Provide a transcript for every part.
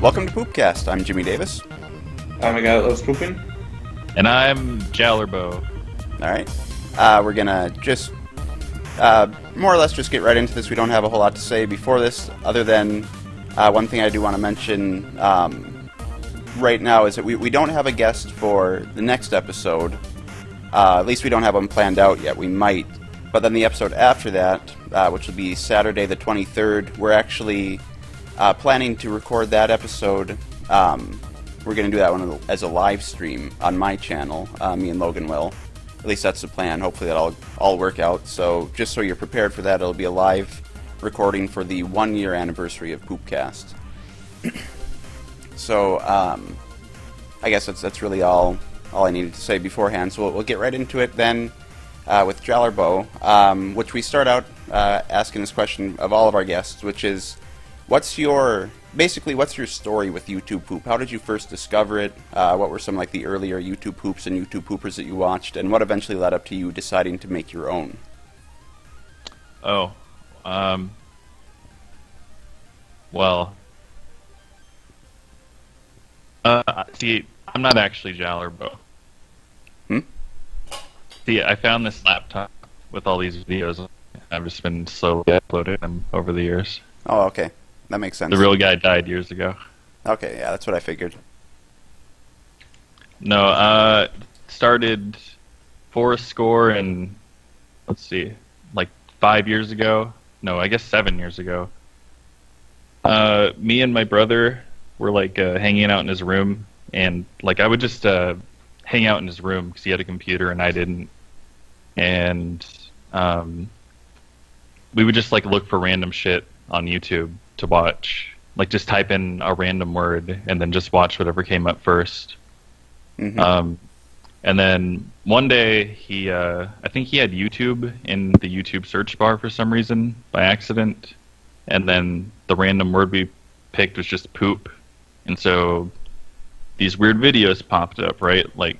Welcome to Poopcast. I'm Jimmy Davis. I'm a guy that loves pooping. And I'm jallerbo. Alright. We're gonna just more or less just get right into this. We don't have a whole lot to say before this, other than one thing I do want to mention right now is that we don't have a guest for the next episode. At least we don't have one planned out yet. We might. But then the episode after that, which will be Saturday the 23rd, we're actually planning to record that episode. We're going to do that one as a live stream on my channel. Me and Logan will. At least that's the plan. Hopefully that'll all work out. So just so you're prepared for that, it'll be a live recording for the 1-year anniversary of Poopcast. So I guess that's really all I needed to say beforehand. So we'll get right into it then with Jallerbo, which we start out asking this question of all of our guests, which is, what's your story with YouTube poop? How did you first discover it? What were some like the earlier YouTube poops and YouTube poopers that you watched, and what eventually led up to you deciding to make your own? See, I'm not actually jallerbo. See, I found this laptop with all these videos. I've just been slowly uploading them over the years. Oh, okay. That makes sense. The real guy died years ago. Okay, yeah, that's what I figured. No, started fourscore and, let's see, like 5 years ago. No, I guess 7 years ago. Me and my brother were like hanging out in his room, and like I would just hang out in his room because he had a computer and I didn't. And we would just like look for random shit on YouTube to watch, like just type in a random word and then just watch whatever came up first. Mm-hmm. And then one day I think he had YouTube in the YouTube search bar for some reason by accident, and then the random word we picked was just poop, and so these weird videos popped up, right? Like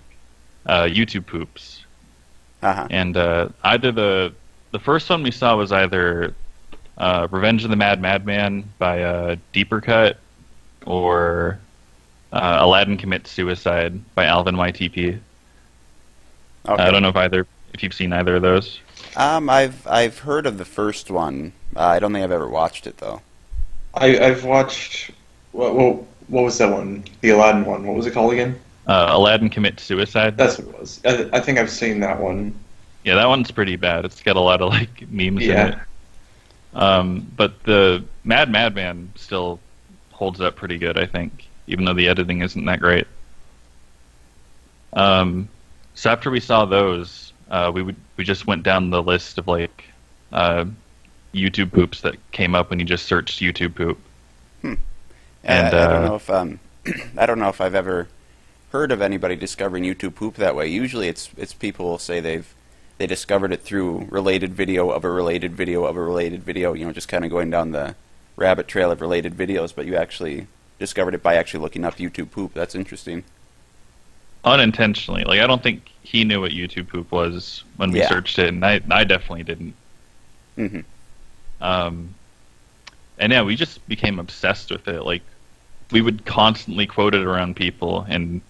YouTube poops. Uh-huh. And either the first one we saw was either Revenge of the Madman by Deeper Cut, or Aladdin Commits Suicide by Alvin YTP. Okay. I don't know if you've seen either of those. I've heard of the first one. I don't think I've ever watched it though. I've watched. What was that one? The Aladdin one. What was it called again? Aladdin Commits Suicide. That's what it was. I think I've seen that one. Yeah, that one's pretty bad. It's got a lot of like memes in it. But the Madman still holds up pretty good, I think, even though the editing isn't that great. So after we saw those, we just went down the list of like YouTube poops that came up when you just searched YouTube poop. And I don't know if I've ever heard of anybody discovering YouTube poop that way. Usually it's people say they discovered it through related video of a related video of a related video, just kind of going down the rabbit trail of related videos, but you actually discovered it by actually looking up YouTube poop. That's interesting. Unintentionally. Like, I don't think he knew what YouTube poop was when we searched it, and I definitely didn't. Mm-hmm. And yeah, we just became obsessed with it. Like, we would constantly quote it around people, and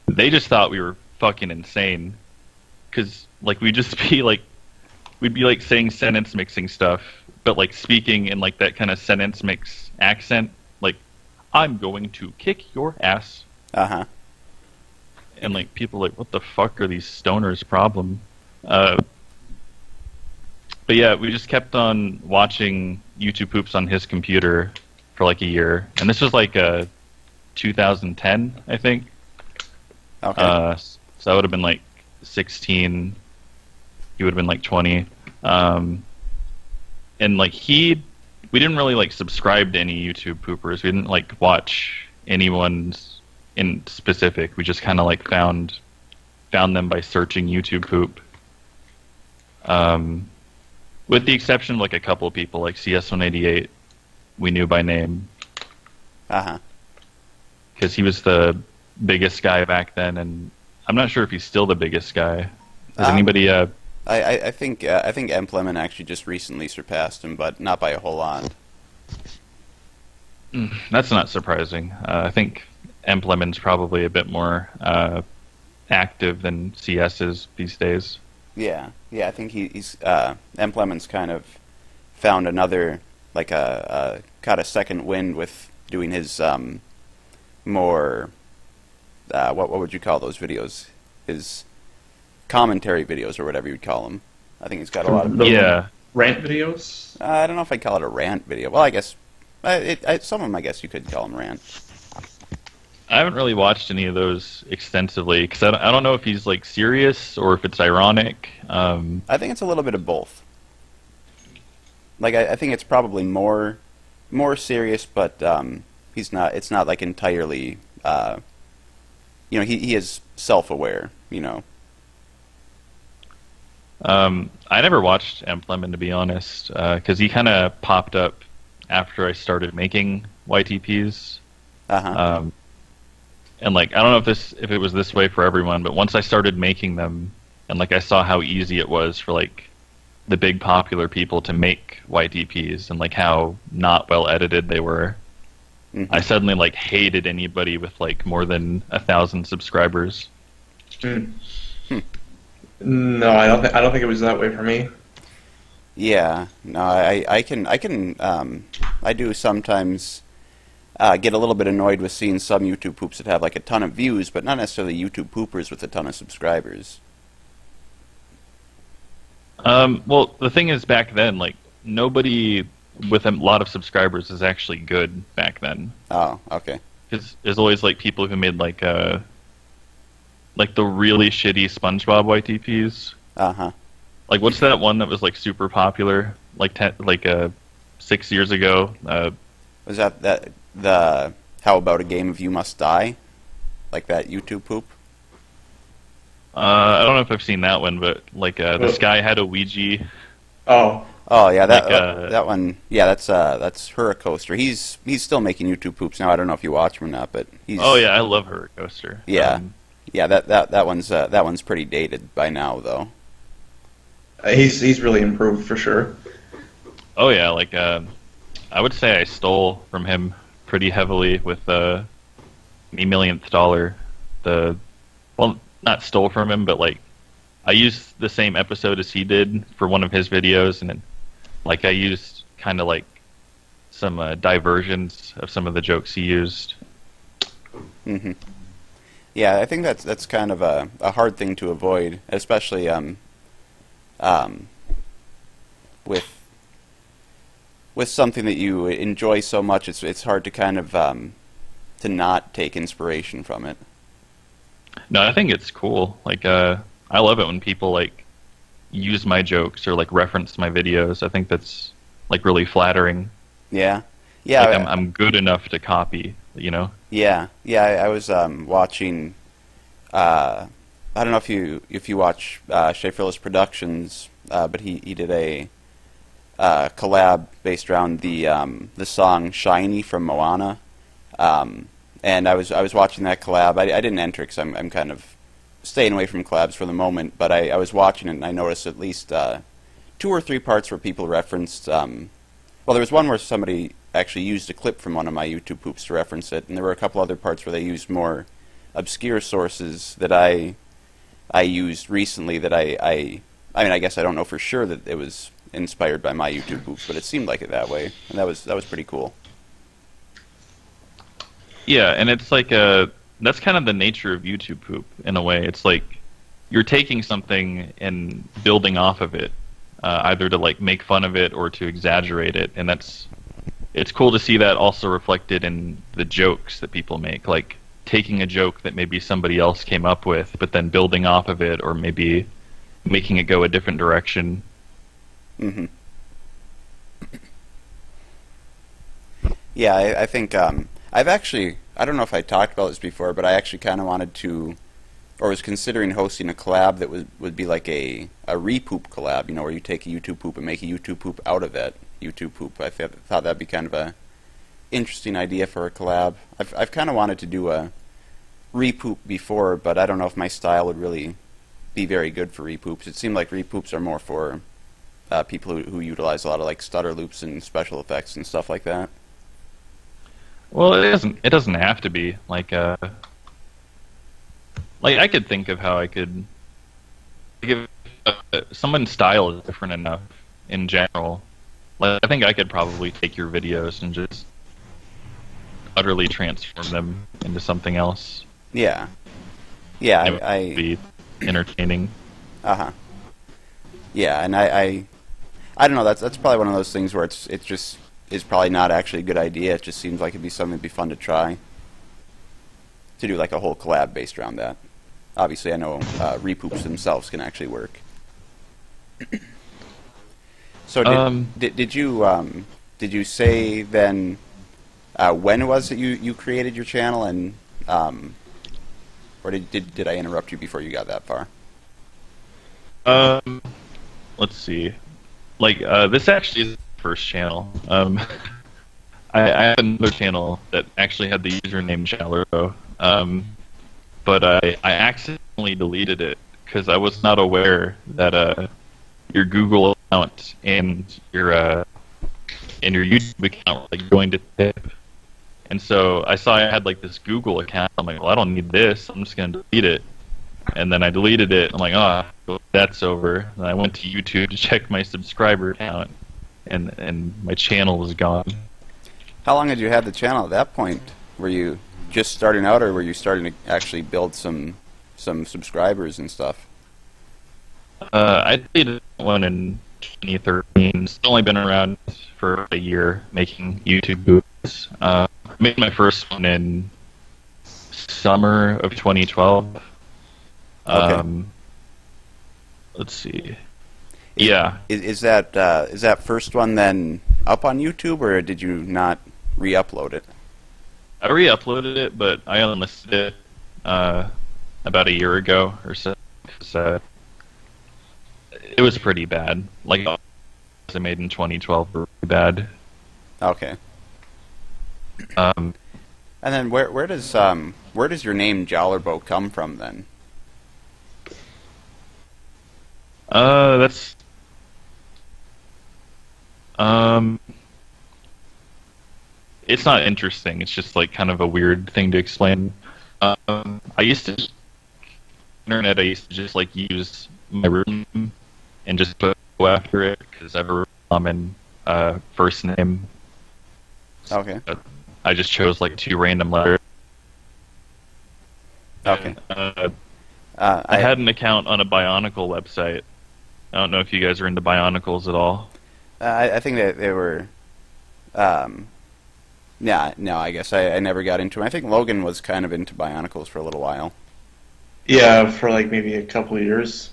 they just thought we were fucking insane. Because, like, we'd be, like, saying sentence mixing stuff, but, like, speaking in, like, that kind of sentence mix accent. Like, I'm going to kick your ass. Uh-huh. And, like, people are like, what the fuck are these stoners' problem? But, yeah, we just kept on watching YouTube poops on his computer for, like, a year. And this was, like, 2010, I think. Okay. So that would have been, like, 16. He would have been like 20. And like we didn't really like subscribe to any YouTube poopers. We didn't like watch anyone's in specific. We just kind of like found them by searching YouTube poop. With the exception of like a couple of people, like CS188, we knew by name. Uh-huh. Because he was the biggest guy back then, and I'm not sure if he's still the biggest guy. Has anybody? I think Empleman actually just recently surpassed him, but not by a whole lot. That's not surprising. I think Emplemon's probably a bit more active than CS is these days. Yeah, yeah. I think he's Emplemon's kind of found another like got a second wind with doing his more what would you call those videos? His commentary videos or whatever you'd call them. I think he's got a lot of Yeah. rant videos. I don't know if I'd call it a rant video. Well, I guess some of them I guess you could call them rant. I haven't really watched any of those extensively because I don't know if he's like serious or if it's ironic. I think it's a little bit of both. Like I think it's probably more serious, but he's not. It's not like entirely. He is self-aware. I never watched Emplemon to be honest because he kind of popped up after I started making YTPs. Uh-huh. And like I don't know if it was this way for everyone, but once I started making them and like I saw how easy it was for like the big popular people to make YTPs and like how not well edited they were, I suddenly like hated anybody with like more than 1,000 subscribers. No, I don't think it was that way for me. Yeah. No, I can I do sometimes get a little bit annoyed with seeing some YouTube poops that have like a ton of views, but not necessarily YouTube poopers with a ton of subscribers. Well, the thing is, back then, like nobody with a lot of subscribers is actually good back then. Oh, okay. Because there's always like people who made like the really shitty SpongeBob YTPs. Uh-huh. Like, what's that one that was like super popular like 6 years ago? Was that the How About a Game of You Must Die? Like that YouTube poop? I don't know if I've seen that one, but like this guy had a Ouija. Oh, Yeah, that Like, that one. Yeah, that's Hurricoaster. He's still making YouTube poops now. I don't know if you watch him or not, but he's. Oh yeah, I love Hurricoaster. Yeah, yeah. That one's pretty dated by now, though. he's really improved for sure. Oh yeah, like I would say I stole from him pretty heavily with the Millionth dollar. Well, not stole from him, but like I used the same episode as he did for one of his videos, and then, like I used kind of like some diversions of some of the jokes he used. Hmm. Yeah, I think that's kind of a hard thing to avoid, especially with something that you enjoy so much. It's hard to kind of to not take inspiration from it. No, I think it's cool. Like I love it when people like use my jokes or like reference my videos. I think that's like really flattering. Yeah, yeah. Like I'm good enough to copy, you know? Yeah, yeah. I was watching. I don't know if you watch Schaeferless Productions, but he did a collab based around the song "Shiny" from Moana, and I was watching that collab. I didn't enter because I'm kind of staying away from collabs for the moment, but I was watching it and I noticed at least 2 or 3 parts where people referenced. Well, there was one where somebody actually used a clip from one of my YouTube poops to reference it, and there were a couple other parts where they used more obscure sources that I used recently that I mean, I guess I don't know for sure that it was inspired by my YouTube poops, but it seemed like it that way, and that was pretty cool. Yeah, and it's like that's kind of the nature of YouTube poop in a way. It's like you're taking something and building off of it, either to like make fun of it or to exaggerate it, and it's cool to see that also reflected in the jokes that people make, like taking a joke that maybe somebody else came up with, but then building off of it, or maybe making it go a different direction. Mm-hmm. Yeah, I think I've actually, I don't know if I talked about this before, but I actually kind of wanted to, or was considering hosting a collab that would be like a re-poop collab, where you take a YouTube poop and make a YouTube poop out of that YouTube poop. I thought that'd be kind of a interesting idea for a collab. I've kind of wanted to do a re-poop before, but I don't know if my style would really be very good for re-poops. It seemed like re-poops are more for people who utilize a lot of like stutter loops and special effects and stuff like that. Well, it isn't. It doesn't have to be like I could think of how I could give someone's style is different enough in general. Like I think I could probably take your videos and just utterly transform them into something else. Yeah. Yeah, It would be entertaining. Uh-huh. Yeah, and I don't know, that's probably one of those things where it just is probably not actually a good idea. It just seems like it'd be something that'd be fun to try. To do like a whole collab based around that. Obviously I know repoops themselves can actually work. So did you say then when was it you created your channel, and or did I interrupt you before you got that far? Let's see. Like this actually is the first channel. I have another channel that actually had the username jallerbo, but I accidentally deleted it because I was not aware that your Google account and your YouTube account were like going to tip. And so I saw I had like this Google account. I'm like, well, I don't need this. I'm just gonna delete it. And then I deleted it. I'm like, oh, that's over. And I went to YouTube to check my subscriber count, and my channel was gone. How long had you had the channel at that point? Were you just starting out, or were you starting to actually build some subscribers and stuff? I did one in 2013. It's only been around for a year making YouTube videos. I made my first one in summer of 2012. Okay. Let's see. Yeah. Is that first one then up on YouTube, or did you not re-upload it? I re-uploaded it, but I unlisted it about a year ago or so. Because it was pretty bad. Like, all the videos I made in 2012 were pretty bad. Okay. And then where does your name Jallerbo come from then? That's it's not interesting. It's just like kind of a weird thing to explain. I used to internet. I used to just like use my room and just put go after it because I have a really common first name. Okay. I just chose like 2 random letters. Okay. And, I had an account on a Bionicle website. I don't know if you guys are into Bionicles at all. I think that they were. Yeah, no, I guess I never got into them. I think Logan was kind of into Bionicles for a little while. Yeah, for like maybe a couple of years.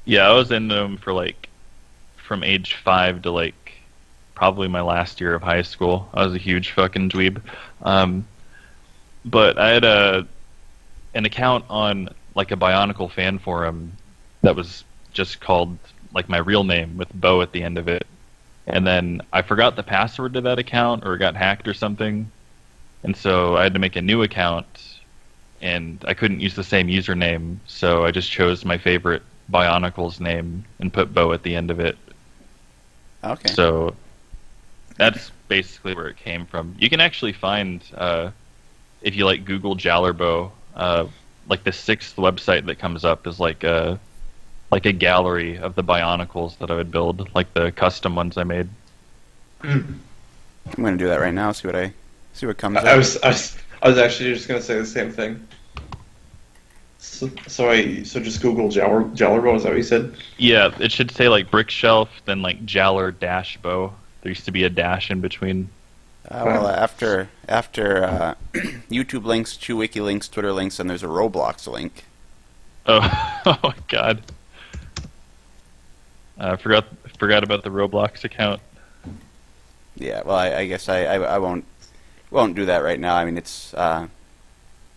Yeah, I was into them for like from age 5 to like probably my last year of high school. I was a huge fucking dweeb. But I had an account on like a Bionicle fan forum that was just called like my real name with Bo at the end of it. And then I forgot the password to that account, or it got hacked or something. And so I had to make a new account, and I couldn't use the same username, so I just chose my favorite Bionicles name and put Bo at the end of it. Okay. So that's basically where it came from. You can actually find, if you like Google Jallerbo, like the 6th website that comes up is like a gallery of the Bionicles that I would build, like the custom ones I made. Mm. I'm gonna do that right now. See what comes up. I was actually just gonna say the same thing. So just Google Jallerbo, is that what you said? Yeah, it should say like brick shelf, then like Jaller dash bow. There used to be a dash in between. Well, after YouTube links, ChewWiki links, Twitter links, and there's a Roblox link. Oh, oh my god. I forgot about the Roblox account. Yeah, well, I guess I won't do that right now. I mean, it's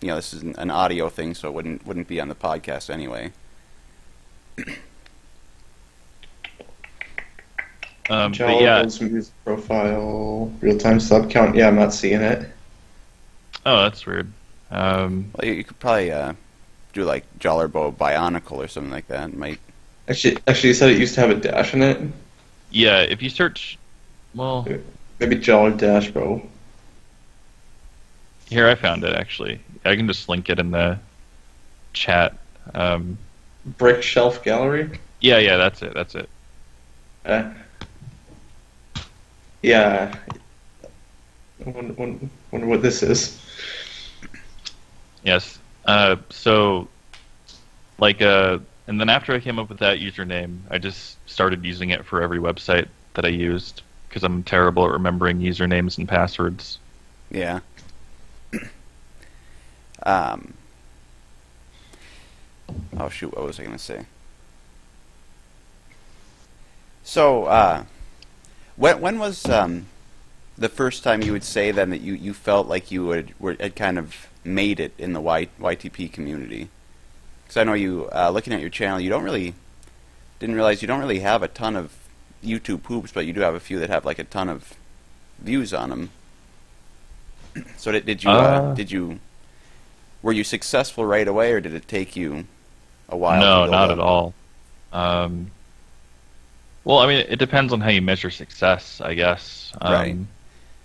this is an audio thing, so it wouldn't be on the podcast anyway. But yeah, Jallerbo's music profile, real-time sub count. Yeah, I'm not seeing it. oh, that's weird. Well, you could probably do like Jallerbo Bionicle or something like that. It might. Actually, you said it used to have a dash in it. Yeah, if you search, well, Maybe Jaller Dash Bow. Here, I found it, actually. I can just link it in the chat. Brick Shelf Gallery? Yeah, that's it. Yeah. Wonder what this is. Yes. So, and then after I came up with that username, I just started using it for every website that I used, because I'm terrible at remembering usernames and passwords. Yeah. Oh shoot, what was I gonna say? So, when was the first time you would say then that you felt like you had kind of made it in the YTP community? Because I know you, looking at your channel, didn't realize you don't really have a ton of YouTube poops, but you do have a few that have like a ton of views on them. So were you successful right away, or did it take you a while? No, not at all. Well, I mean, it depends on how you measure success, I guess. Right.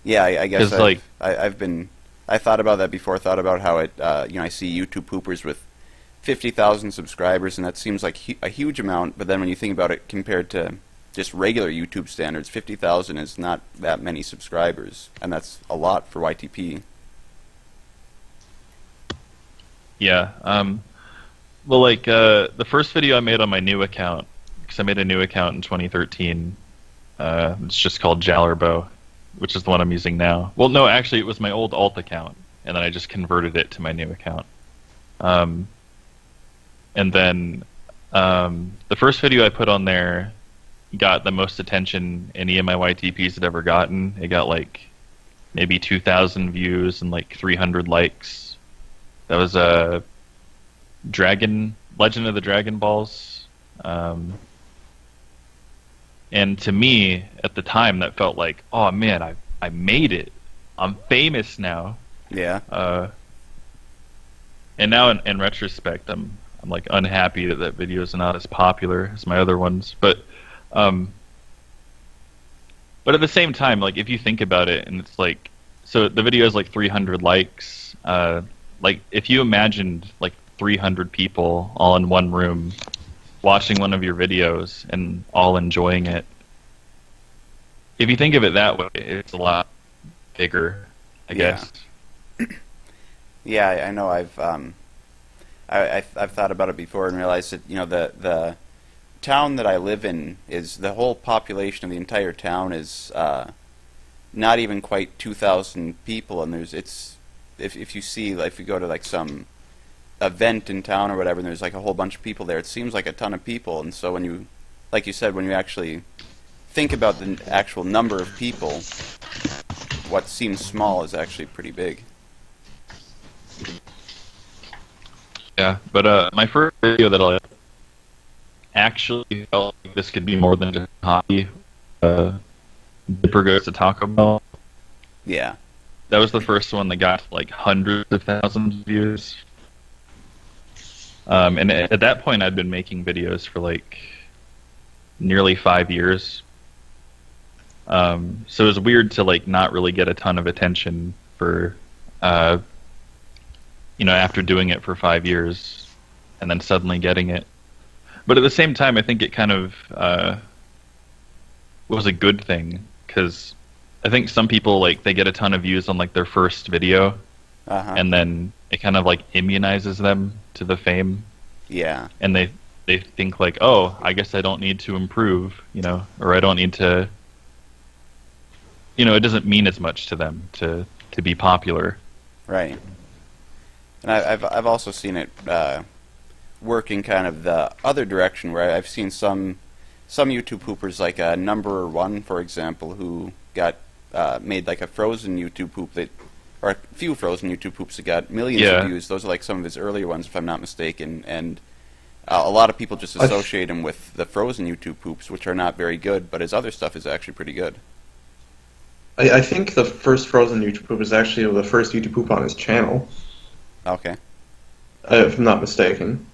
Yeah, I guess I thought about that before. I thought about how I see YouTube poopers with 50,000 subscribers, and that seems like a huge amount. But then when you think about it compared to just regular YouTube standards, 50,000 is not that many subscribers, and that's a lot for YTP. Yeah. Well, the first video I made on my new account, because I made a new account in 2013. It's just called Jallerbo, which is the one I'm using now. Well, no, actually, it was my old alt account, and then I just converted it to my new account. And then the first video I put on there got the most attention any of my YTPs had ever gotten. It got maybe 2,000 views and 300 likes. That was a Draggin, Legend of the Dragon Balls. And to me, at the time, that felt like, oh man, I made it. I'm famous now. Yeah. And now, in retrospect, I'm unhappy that video is not as popular as my other ones. But at the same time, if you think about it, and it's so the video has 300 likes. If you imagined 300 people all in one room watching one of your videos and all enjoying it, if you think of it that way, it's a lot bigger, I guess. Yeah, I know. I've thought about it before and realized that the town that I live in is the whole population of the entire town is not even quite 2,000 people, and if you go to some event in town or whatever, and there's a whole bunch of people there, it seems like a ton of people. And so when you, like you said, when you actually think about the actual number of people, what seems small is actually pretty big. Yeah, but my first video that I actually felt like this could be more than just a hobby, Dipper Goes to Taco Bell. Yeah. That was the first one that got hundreds of thousands of views. And at that point, I'd been making videos for nearly 5 years. So it was weird to not really get a ton of attention for, after doing it for 5 years, and then suddenly getting it. But at the same time, I think it kind of was a good thing, because I think some people they get a ton of views on their first video, and then it kind of immunizes them to the fame. Yeah. And they think oh, I guess I don't need to improve, or I don't need to, it doesn't mean as much to them to be popular. Right. And I've also seen it working kind of the other direction, where I've seen some YouTube poopers, Number One, for example, who got made a frozen YouTube poop or a few frozen YouTube poops that got millions of views. Those are some of his earlier ones, if I'm not mistaken. And a lot of people just associate him with the frozen YouTube poops, which are not very good, but his other stuff is actually pretty good. I think the first frozen YouTube poop is actually the first YouTube poop on his channel. Okay. If I'm not mistaken.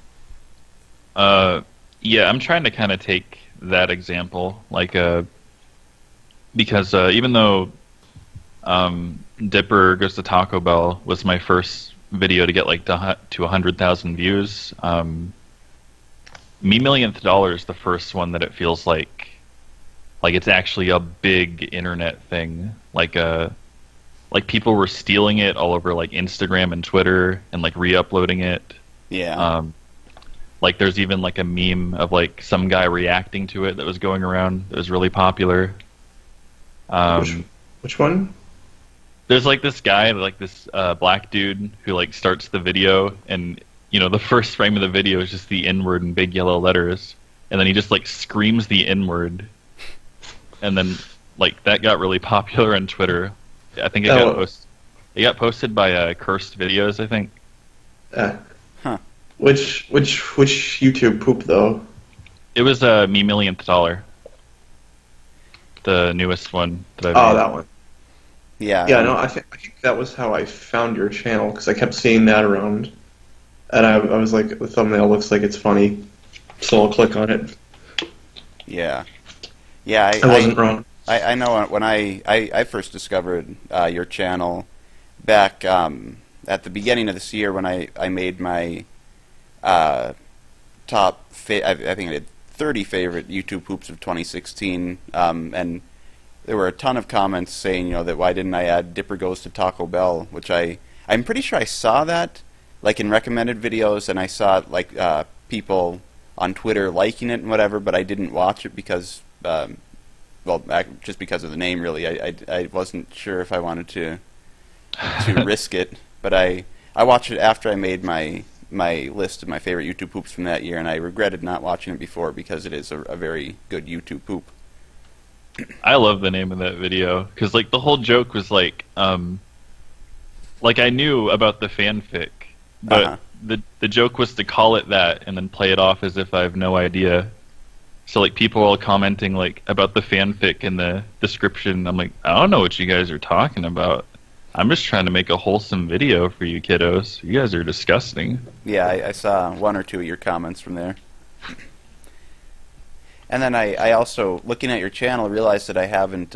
Yeah, I'm trying to kind of take that example, because even though Dipper Goes to Taco Bell was my first video to get like to 100,000 views. Me Millionth Dollar is the first one that it feels like it's actually a big internet thing. Like people were stealing it all over like Instagram and Twitter and like re-uploading it. Yeah. Like there's even like a meme of like some guy reacting to it that was going around that was really popular. Which one? There's like this guy, like this black dude who like starts the video, and the first frame of the video is just the N-word in big yellow letters, and then he just like screams the N-word, and then like that got really popular on Twitter. I think it got posted by Cursed Videos, I think. Huh. Which YouTube poop though? It was Me Millionth Dollar, the newest one that I made. Oh, that one. Yeah. Yeah, no, I think that was how I found your channel, because I kept seeing that around, and I was like, the thumbnail looks like it's funny, so I'll click on it. Yeah. Yeah, I wasn't wrong. I know when I first discovered your channel back at the beginning of this year when I made my top, I think I did 30 favorite YouTube poops of 2016, and there were a ton of comments saying, that why didn't I add Dipper Goes to Taco Bell, which I'm pretty sure I saw that, like in recommended videos, and I saw like people on Twitter liking it and whatever, but I didn't watch it because, just because of the name, really. I wasn't sure if I wanted to risk it, but I watched it after I made my list of my favorite YouTube poops from that year, and I regretted not watching it before because it is a very good YouTube poop. I love the name of that video because like the whole joke was like I knew about the fanfic, but the joke was to call it that and then play it off as if I have no idea. So like people were all commenting like about the fanfic in the description. I'm like, I don't know what you guys are talking about. I'm just trying to make a wholesome video for you kiddos. You guys are disgusting. Yeah, I saw one or two of your comments from there. And then I also, looking at your channel, realized that I haven't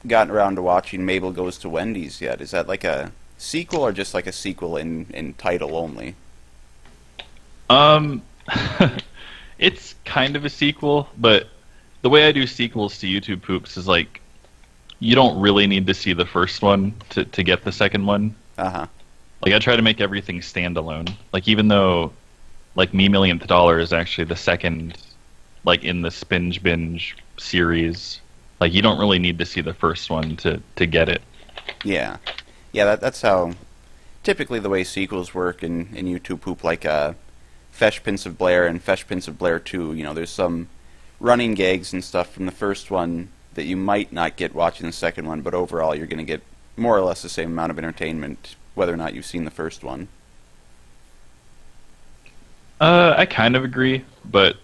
gotten around to watching Mabel Goes to Wendy's yet. Is that like a sequel or just like a sequel in title only? It's kind of a sequel, but the way I do sequels to YouTube poops is like you don't really need to see the first one to get the second one. Uh-huh. Like I try to make everything standalone. Like even though like Me Millionth Dollar is actually the second like in the Spinge Binge series, like you don't really need to see the first one to get it. Yeah. Yeah, that's how typically the way sequels work in YouTube poop, like Fesh Prince of Blair and Fesh Prince of Blair 2, there's some running gags and stuff from the first one that you might not get watching the second one, but overall you're going to get more or less the same amount of entertainment whether or not you've seen the first one. I kind of agree, but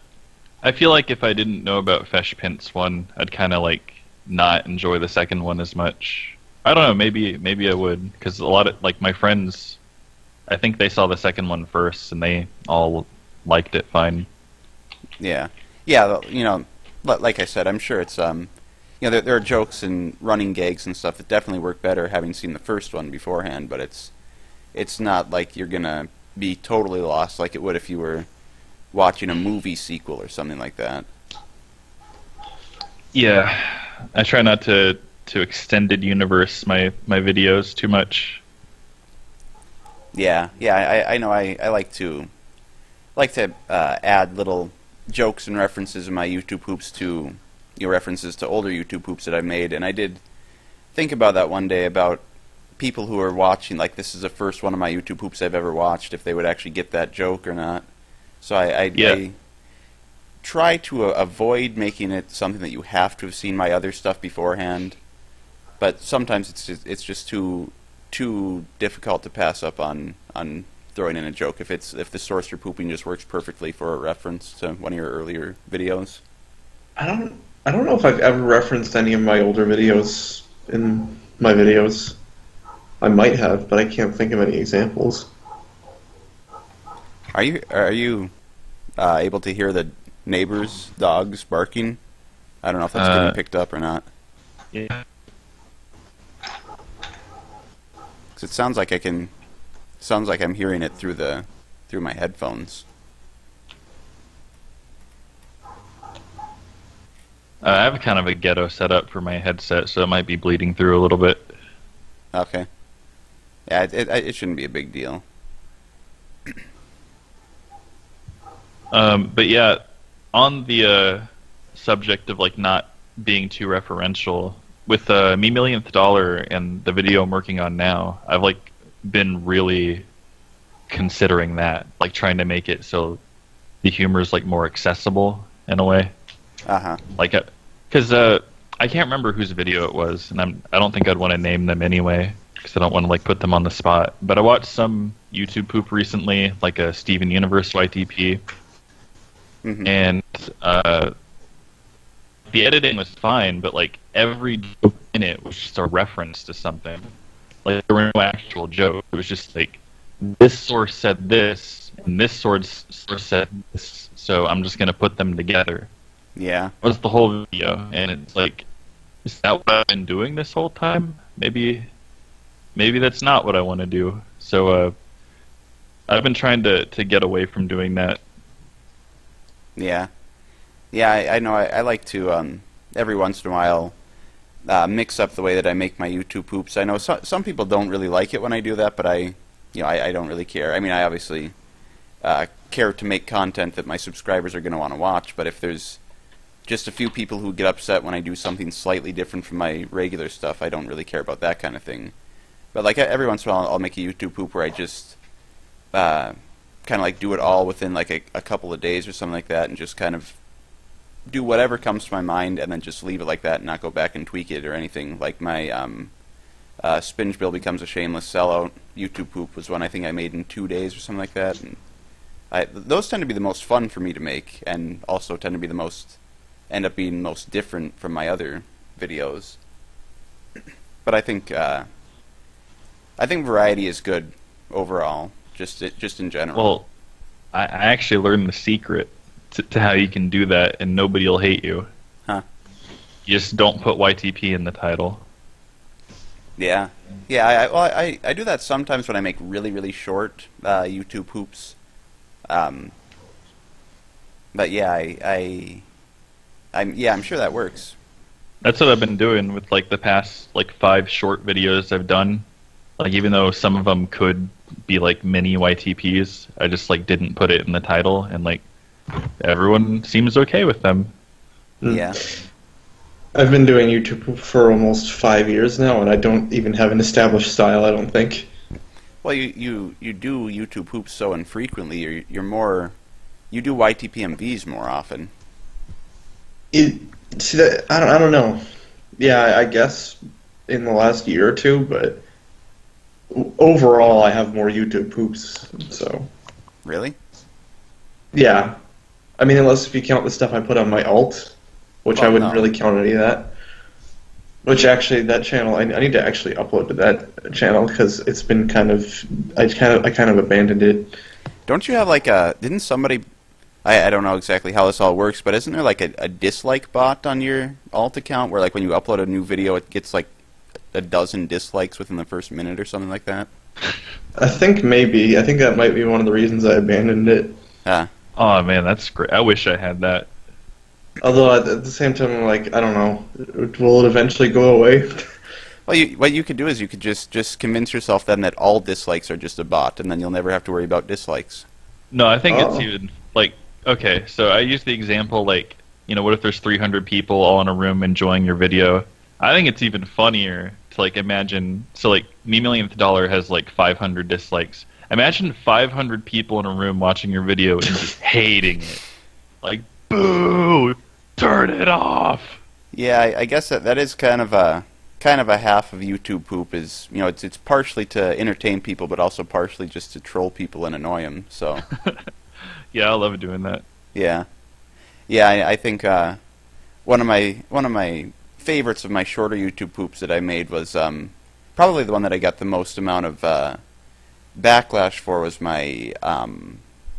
I feel like if I didn't know about Fesh Prince 1, I'd kind of like not enjoy the second one as much. I don't know, maybe I would, because a lot of like my friends, I think they saw the second one first and they all liked it fine. Yeah, like I said, I'm sure it's there are jokes and running gags and stuff that definitely work better having seen the first one beforehand, but it's not like you're gonna be totally lost like it would if you were watching a movie sequel or something like that. Yeah, I try not to extended universe my videos too much. Yeah, I know. I like to add little jokes and references in my YouTube poops to references to older YouTube poops that I've made, and I did think about that one day about people who are watching, like this is the first one of my YouTube poops I've ever watched, if they would actually get that joke or not. So I try to avoid making it something that you have to have seen my other stuff beforehand, but sometimes it's just too difficult to pass up on throwing in a joke if the source you're pooping just works perfectly for a reference to one of your earlier videos. I don't know if I've ever referenced any of my older videos in my videos. I might have, but I can't think of any examples. Are you able to hear the neighbors' dogs barking? I don't know if that's getting picked up or not. Yeah. 'Cause it sounds like sounds like I'm hearing it through my headphones. I have kind of a ghetto setup for my headset, so it might be bleeding through a little bit. Okay. Yeah, it shouldn't be a big deal. But yeah, on the subject of like not being too referential, with Me Millionth Dollar and the video I'm working on now, I've like been really considering that, like trying to make it so the humor is like more accessible in a way. Like, because I can't remember whose video it was, and I don't think I'd want to name them anyway, because I don't want to like put them on the spot. But I watched some YouTube poop recently, like a Steven Universe YTP, and the editing was fine, but like every joke in it was just a reference to something. Like there were no actual jokes. It was just like, this source said this, and this source said this, so I'm just gonna put them together. Yeah. That was the whole video, and it's like, is that what I've been doing this whole time? Maybe that's not what I want to do. So I've been trying to get away from doing that. Yeah. Yeah, I know. I like to, every once in a while, mix up the way that I make my YouTube poops. I know some people don't really like it when I do that, but I don't really care. I mean, I obviously care to make content that my subscribers are going to want to watch, but if there's just a few people who get upset when I do something slightly different from my regular stuff, I don't really care about that kind of thing. But like every once in a while, I'll make a YouTube poop where I just kind of like do it all within like a couple of days or something like that, and just kind of do whatever comes to my mind, and then just leave it like that and not go back and tweak it or anything. Like my Spinge Bill Becomes a Shameless Sellout YouTube poop was one I think I made in 2 days or something like that. And those tend to be the most fun for me to make, and also tend to be end up being most different from my other videos. But I think variety is good overall, just in general. Well, I actually learned the secret to how you can do that, and nobody will hate you. Huh? You just don't put YTP in the title. Yeah. Yeah. I do that sometimes when I make really, really short YouTube poops. But yeah, I'm sure that works. That's what I've been doing with like the past like 5 short videos I've done. Like even though some of them could be like mini YTPs, I just like didn't put it in the title, and like everyone seems okay with them. Yeah. I've been doing YouTube for almost 5 years now, and I don't even have an established style, I don't think. Well, you do YouTube poops so infrequently. You're more, you do YTPMVs more often. See that I don't know. Yeah, I guess in the last year or two, but overall I have more YouTube poops. So. Really? Yeah. I mean, unless if you count the stuff I put on my alt, which I wouldn't really count any of that. Which actually, that channel, I need to actually upload to that channel because it's been I kind of abandoned it. Don't you have like didn't somebody, I don't know exactly how this all works, but isn't there like a dislike bot on your alt account where like when you upload a new video it gets like a dozen dislikes within the first minute or something like that? I think that might be one of the reasons I abandoned it. Oh man, that's great. I wish I had that. Although at the same time, I'm like, I don't know, will it eventually go away? Well, what you could do is you could just convince yourself then that all dislikes are just a bot, and then you'll never have to worry about dislikes. No, I think it's even like, okay, so I use the example like, what if there's 300 people all in a room enjoying your video? I think it's even funnier to like imagine, so like Me Millionth Dollar has like 500 dislikes. Imagine 500 people in a room watching your video and just hating it. Like, boo! Turn it off! Yeah, I guess that is kind of a half of YouTube poop is, it's partially to entertain people, but also partially just to troll people and annoy them, so. Yeah, I love doing that. Yeah. Yeah, I think one of my favorites of my shorter YouTube poops that I made was probably the one that I got the most amount of backlash for was my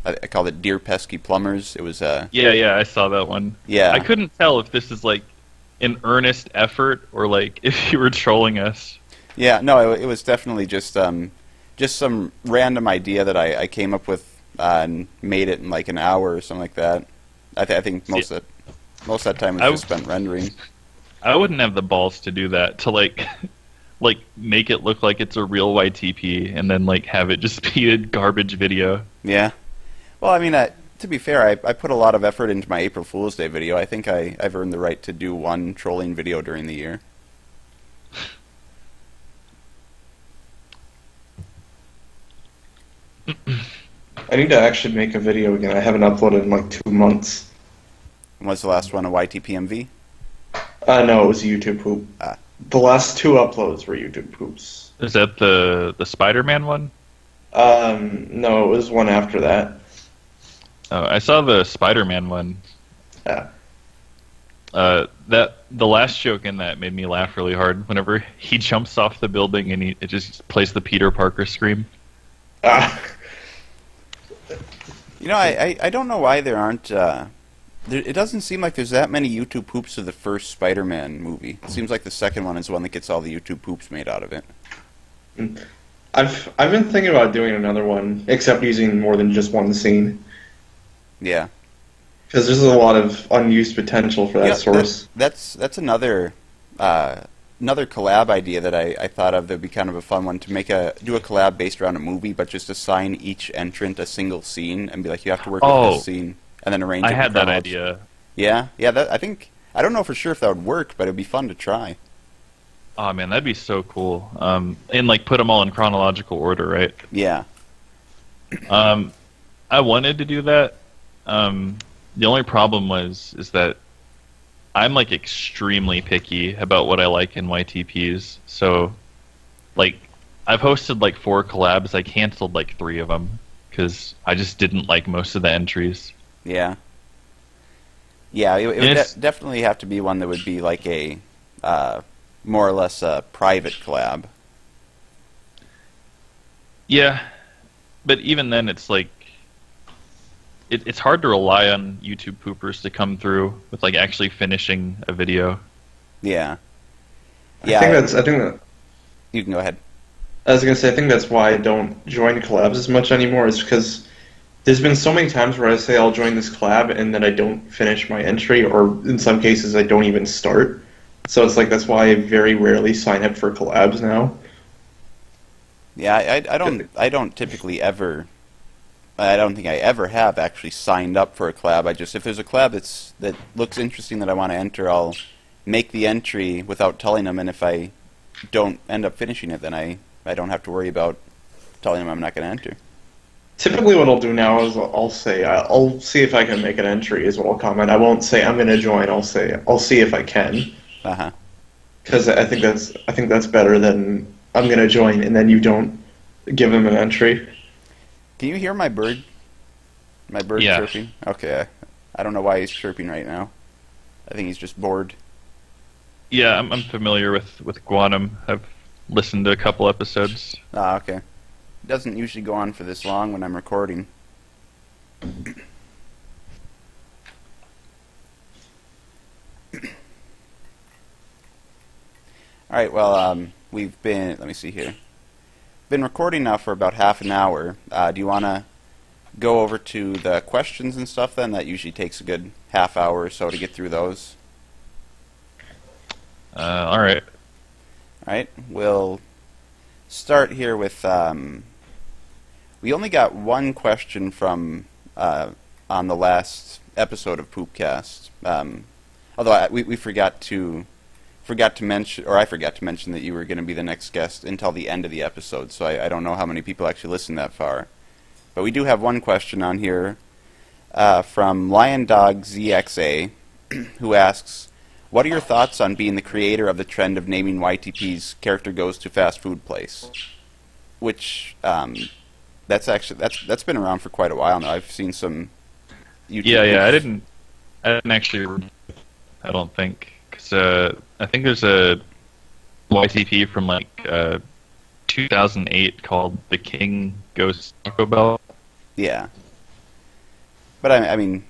I called it Dear Pesky Plumbers. It was yeah, I saw that one. Yeah. I couldn't tell if this is like an earnest effort or like if you were trolling us. Yeah, no, it was definitely just some random idea that I came up with and made it in like an hour or something like that. I think most of that time was just spent rendering. I wouldn't have the balls to do that, to like like make it look like it's a real YTP and then like have it just be a garbage video. Yeah. Well, I mean, to be fair, I put a lot of effort into my April Fool's Day video. I think I've earned the right to do one trolling video during the year. I need to actually make a video again. I haven't uploaded in like 2 months. Was the last one a YTPMV? No, it was a YouTube poop. The last 2 uploads were YouTube poops. Is that the Spider-Man one? No, it was one after that. Oh, I saw the Spider-Man one. Yeah. The last joke in that made me laugh really hard. Whenever he jumps off the building and it just plays the Peter Parker scream. You know, I don't know why there aren't. It doesn't seem like there's that many YouTube poops of the first Spider-Man movie. It seems like the second one is the one that gets all the YouTube poops made out of it. I've been thinking about doing another one, except using more than just one scene. Yeah. Because there's a lot of unused potential for that source. That's another collab idea that I thought of that would be kind of a fun one, to do a collab based around a movie, but just assign each entrant a single scene and be like, you have to work with this scene, and then arrange it. I had that idea. Yeah, I don't know for sure if that would work, but it'd be fun to try. Oh man, that'd be so cool. And like put them all in chronological order, right? Yeah. I wanted to do that. The only problem is that I'm like extremely picky about what I like in YTPs. So, like, I've hosted like 4 collabs. I canceled like 3 of them because I just didn't like most of the entries. Yeah. Yeah, it would definitely have to be one that would be like a more or less a private collab. Yeah, but even then, it's like it's hard to rely on YouTube poopers to come through with like actually finishing a video. Yeah. Yeah. I think that you can go ahead. I was gonna say I think that's why I don't join collabs as much anymore. Is because there's been so many times where I say I'll join this collab and then I don't finish my entry, or in some cases I don't even start. So it's like that's why I very rarely sign up for collabs now. Yeah, I don't typically ever. I don't think I ever have actually signed up for a collab. If there's a collab that looks interesting that I want to enter, I'll make the entry without telling them, and if I don't end up finishing it, then I don't have to worry about telling them I'm not going to enter. Typically what I'll do now is I'll say I'll see if I can make an entry is what I'll comment. I won't say I'm going to join. I'll say I'll see if I can. Uh-huh. Because I think that's better than I'm going to join and then you don't give them an entry. Can you hear my bird? My bird chirping? Okay. I don't know why he's chirping right now. I think he's just bored. Yeah, I'm familiar with Guanum. I've listened to a couple episodes. Ah, okay. It doesn't usually go on for this long when I'm recording. Alright, well, we've been, let me see here. Been recording now for about half an hour. Do you want to go over to the questions and stuff then? That usually takes a good half hour or so to get through those. Alright. Alright, we'll start here with, we only got one question from, on the last episode of Poopcast. Although we forgot to mention, or I forgot to mention that you were going to be the next guest until the end of the episode, so I don't know how many people actually listened that far. But we do have one question on here from LionDogZXA, who asks, what are your thoughts on being the creator of the trend of naming YTP's character goes to fast food place? Which, that's been around for quite a while now. I've seen some YouTube Yeah, I didn't actually, I don't think. I think there's a YTP from like 2008 called The King Goes Taco Bell. Yeah. But I mean,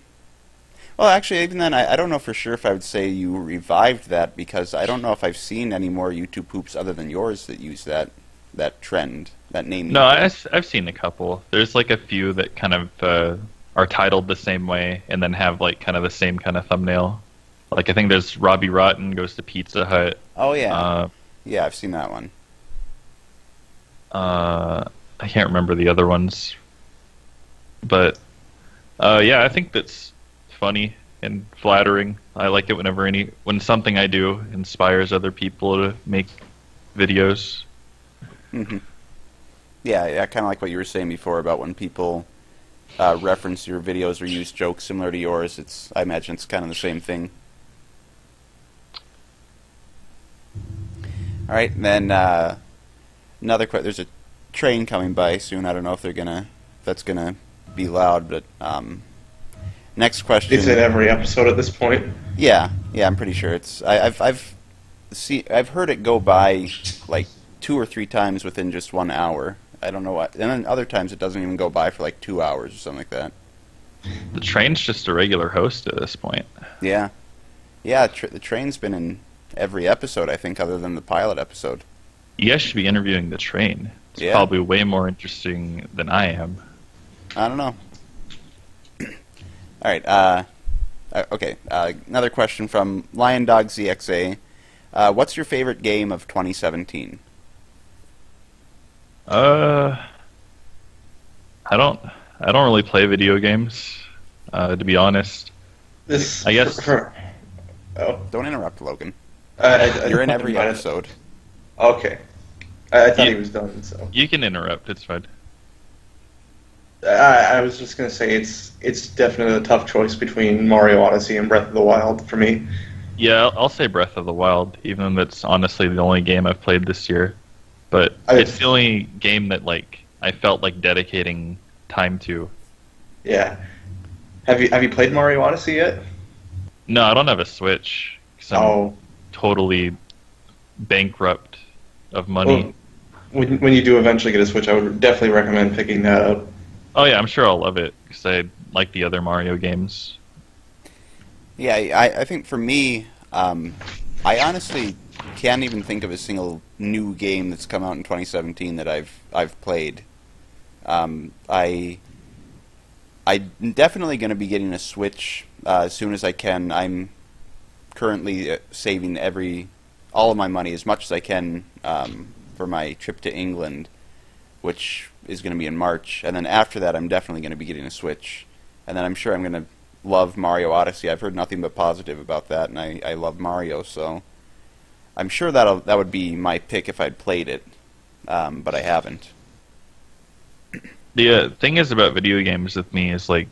Well, actually, even then, I don't know for sure if I would say you revived that, because I don't know if I've seen any more YouTube poops other than yours that use that trend, that naming. No, I've seen a couple. There's like a few that kind of are titled the same way and then have like kind of the same kind of thumbnail. Like I think there's Robbie Rotten goes to Pizza Hut. Oh yeah, yeah, I've seen that one. I can't remember the other ones, but yeah, I think that's funny and flattering. I like it when something I do inspires other people to make videos. Mm-hmm. Yeah, kind of like what you were saying before about when people reference your videos or use jokes similar to yours. I imagine it's kind of the same thing. All right, and then another question. There's a train coming by soon. I don't know if that's gonna be loud, but next question. Is it every episode at this point? Yeah, I'm pretty sure it's. I've heard it go by like 2 or 3 times within just 1 hour. I don't know what. And then other times it doesn't even go by for like 2 hours or something like that. The train's just a regular host at this point. Yeah. The train's been in every episode, I think, other than the pilot episode. You guys should be interviewing the train. It's probably way more interesting than I am. I don't know. All right. Okay. Another question from Lion Dog ZXA. What's your favorite game of 2017? I don't really play video games, to be honest. I guess. Don't interrupt, Logan. You're in every episode. Okay. I thought he was done. So you can interrupt. It's fine. I was just gonna say it's definitely a tough choice between Mario Odyssey and Breath of the Wild for me. Yeah, I'll say Breath of the Wild, even though that's honestly the only game I've played this year. But it's the only game that like I felt like dedicating time to. Yeah. Have you played Mario Odyssey yet? No, I don't have a Switch. I'm totally bankrupt of money. Well, when you do eventually get a Switch, I would definitely recommend picking that up. Oh yeah, I'm sure I'll love it because I like the other Mario games. Yeah, I think for me, I honestly can't even think of a single new game that's come out in 2017 that I've played. I'm definitely going to be getting a Switch as soon as I can. I'm currently saving all of my money as much as I can for my trip to England, which is going to be in March. And then after that, I'm definitely going to be getting a Switch. And then I'm sure I'm going to love Mario Odyssey. I've heard nothing but positive about that, and I love Mario, so I'm sure that would be my pick if I'd played it, but I haven't. The thing is about video games with me is like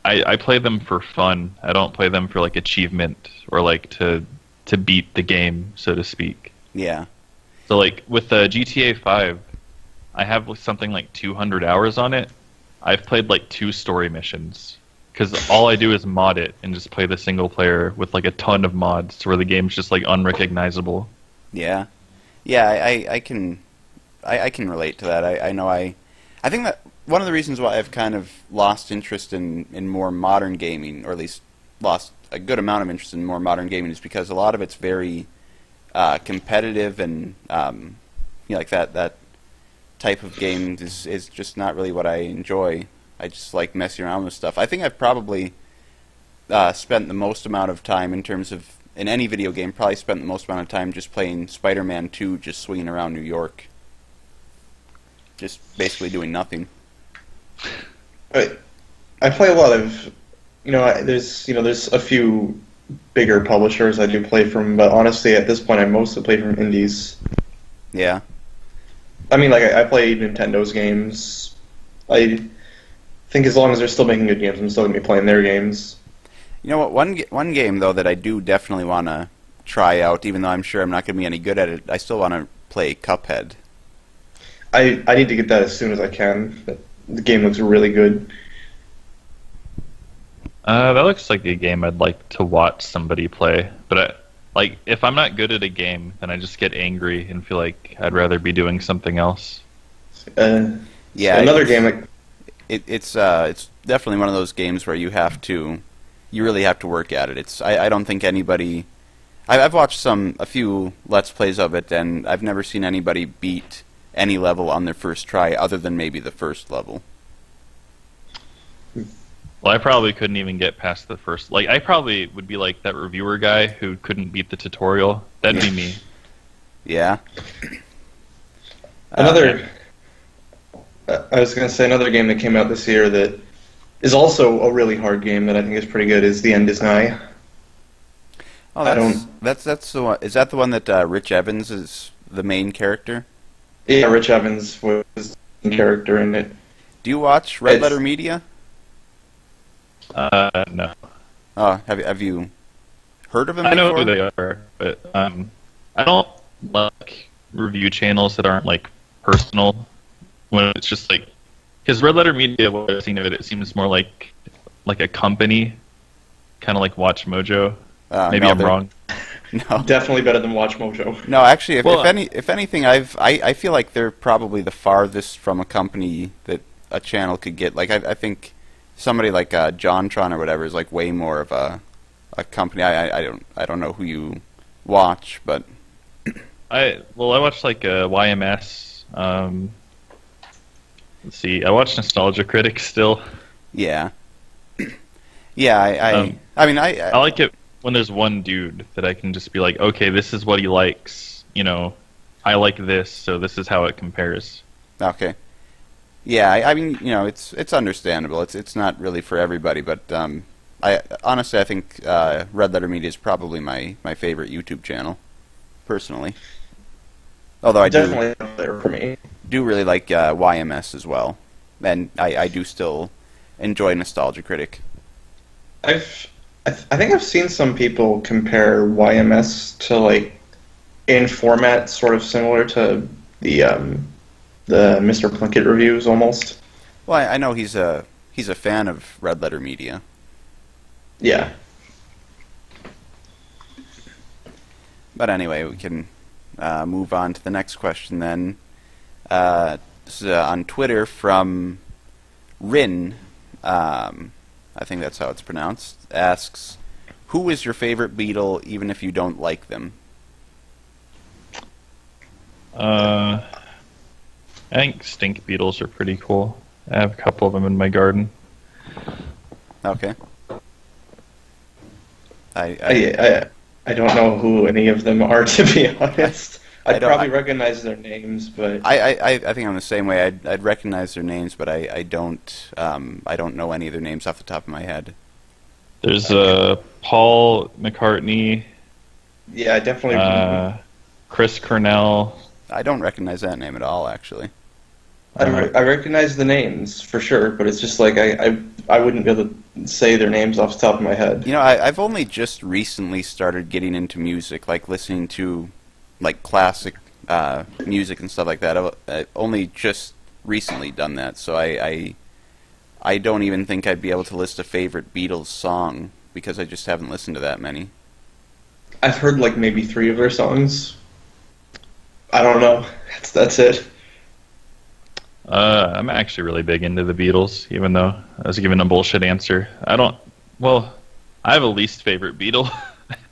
I play them for fun. I don't play them for like achievement or like to beat the game, so to speak. Yeah. So like with GTA 5, I have something like 200 hours on it. I've played like 2 story missions because all I do is mod it and just play the single player with like a ton of mods to where the game's just like unrecognizable. Yeah. I can relate to that. I think that one of the reasons why I've kind of lost interest in more modern gaming, or at least lost a good amount of interest in more modern gaming, is because a lot of it's very competitive, and like that type of game is just not really what I enjoy. I just like messing around with stuff. I think I've probably spent the most amount of time in any video game, probably spent the most amount of time just playing Spider-Man 2, just swinging around New York. Just basically doing nothing. I play a lot of, there's a few bigger publishers I do play from, but honestly, at this point, I mostly play from indies. Yeah. I mean, like, I play Nintendo's games. I think as long as they're still making good games, I'm still going to be playing their games. You know what? One game, though, that I do definitely want to try out, even though I'm sure I'm not going to be any good at it, I still want to play Cuphead. I need to get that as soon as I can. The game looks really good. That looks like a game I'd like to watch somebody play. But if I'm not good at a game, then I just get angry and feel like I'd rather be doing something else. Yeah, another game. It's definitely one of those games where you you really have to work at it. I don't think anybody. I've watched a few Let's Plays of it, and I've never seen anybody beat any level on their first try, other than maybe the first level. Well, I probably couldn't even get past the first. Like, I probably would be like that reviewer guy who couldn't beat the tutorial. That'd be me. Yeah. I was going to say another game that came out this year that is also a really hard game that I think is pretty good is The End Is Nigh. Oh, that's the one. Is that the one that Rich Evans is the main character? Yeah, Rich Evans was the main character in it. Do you watch Red Letter Media? No. Oh, have you heard of them? I know before? who they are, but I don't like review channels that aren't like personal. When it's just like, because Red Letter Media, what I've seen of it, it seems more like a company, kind of like Watch Mojo. Maybe I'm wrong. No, definitely better than Watch Mojo. No, actually, if anything, I feel like they're probably the farthest from a company that a channel could get. Like I think somebody like JonTron or whatever is like way more of a company. I don't know who you watch, but I watch like YMS. Let's see, I watch Nostalgia Critic still. Yeah. Yeah, I mean I like it when there's one dude that I can just be like, okay, this is what he likes. You know, I like this, so this is how it compares. Okay. Yeah, I mean, you know, it's understandable. It's not really for everybody, but I honestly think Red Letter Media is probably my favorite YouTube channel, personally. Although I definitely up there for me. Do really like YMS as well, and I do still enjoy Nostalgia Critic. I think I've seen some people compare YMS to like in format sort of similar to the Mr. Plunkett reviews almost. Well, I know he's a fan of Red Letter Media. Yeah. But anyway, we can move on to the next question then. This is on Twitter from Rin. I think that's how it's pronounced. Asks, who is your favorite Beatle, even if you don't like them? I think stink beetles are pretty cool. I have a couple of them in my garden. Okay. I don't know who any of them are, to be honest. I'd probably recognize their names, but I think I'm the same way. I'd recognize their names, but I don't know any of their names off the top of my head. There's Paul McCartney. Yeah, I definitely. Chris Cornell. I don't recognize that name at all, actually. I recognize the names for sure, but it's just like I wouldn't be able to say their names off the top of my head. You know, I've only just recently started getting into music, like listening to like classic music and stuff like that. I've only just recently done that, so I don't even think I'd be able to list a favorite Beatles song because I just haven't listened to that many. I've heard like maybe 3 of their songs. I don't know. That's it. I'm actually really big into the Beatles, even though I was giving a bullshit answer. I have a least favorite Beatle.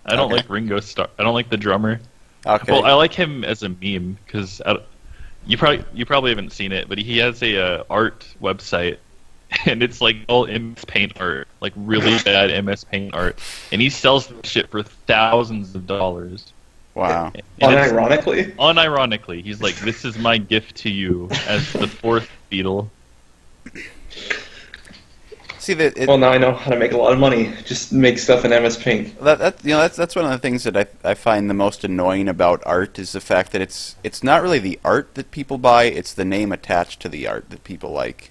I don't like Ringo Starr. I don't like the drummer. Okay. Well, I like him as a meme because you probably haven't seen it, but he has a art website, and it's like all MS Paint art, like really bad MS Paint art, and he sells the shit for thousands of dollars. Wow. Unironically, he's like, this is my gift to you as the 4th Beatle. See well, now I know how to make a lot of money. Just make stuff in MS Paint. That's one of the things that I find the most annoying about art is the fact that it's not really the art that people buy; it's the name attached to the art that people like.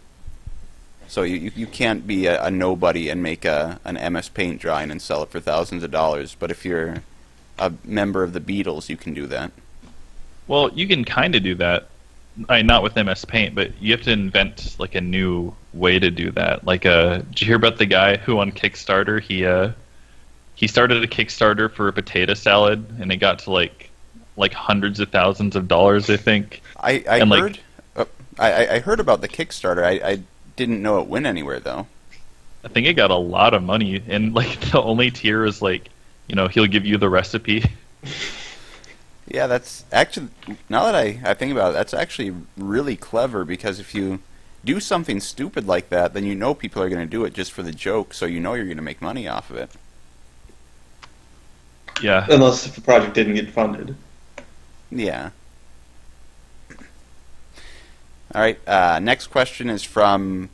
So you can't be a nobody and make an MS Paint drawing and sell it for thousands of dollars. But if you're a member of the Beatles, you can do that. Well, you can kind of do that. Not with MS Paint, but you have to invent like a new way to do that. Like, did you hear about the guy who on Kickstarter he started a Kickstarter for a potato salad, and it got to like hundreds of thousands of dollars, I think. I heard about the Kickstarter. I didn't know it went anywhere though. I think it got a lot of money, and like the only tier is like, he'll give you the recipe. Yeah, that's actually, now that I think about it, that's actually really clever, because if you do something stupid like that, then people are going to do it just for the joke, so you're going to make money off of it. Yeah. Unless if the project didn't get funded. Yeah. All right, next question is from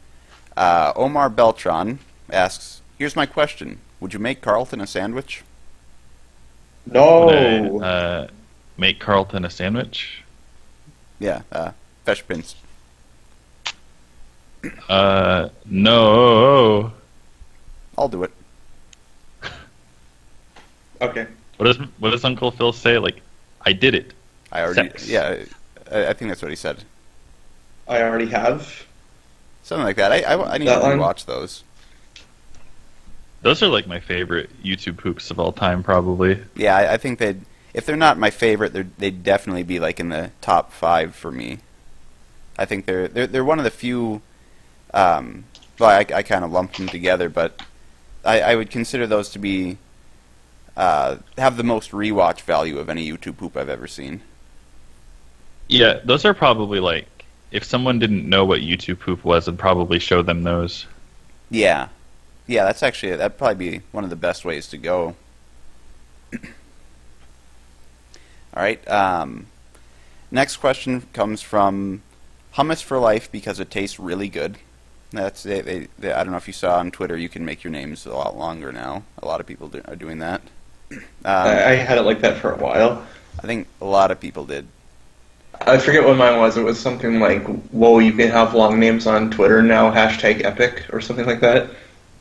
Omar Beltran. Asks, here's my question. Would you make Carlton a sandwich? No. Would I, make Carlton a sandwich? Yeah, fesh pins. No. I'll do it. Okay. What does Uncle Phil say? Like, I did it. I already. Sex. Yeah, I think that's what he said. I already have. Something like that. I need to rewatch those. Those are like my favorite YouTube poops of all time, probably. Yeah, I think if they're not my favorite, they'd definitely be like in the top 5 for me. I think they're one of the few. Well, I kind of lumped them together, but I would consider those to be have the most rewatch value of any YouTube poop I've ever seen. Yeah, those are probably like, if someone didn't know what YouTube poop was, I'd probably show them those. Yeah. Yeah, that'd probably be one of the best ways to go. All right. Next question comes from Hummus for Life, because it tastes really good. That's I don't know if you saw on Twitter, you can make your names a lot longer now. A lot of people are doing that. I had it like that for a while. I think a lot of people did. I forget what mine was. It was something like, whoa, you can have long names on Twitter now, #epic, or something like that.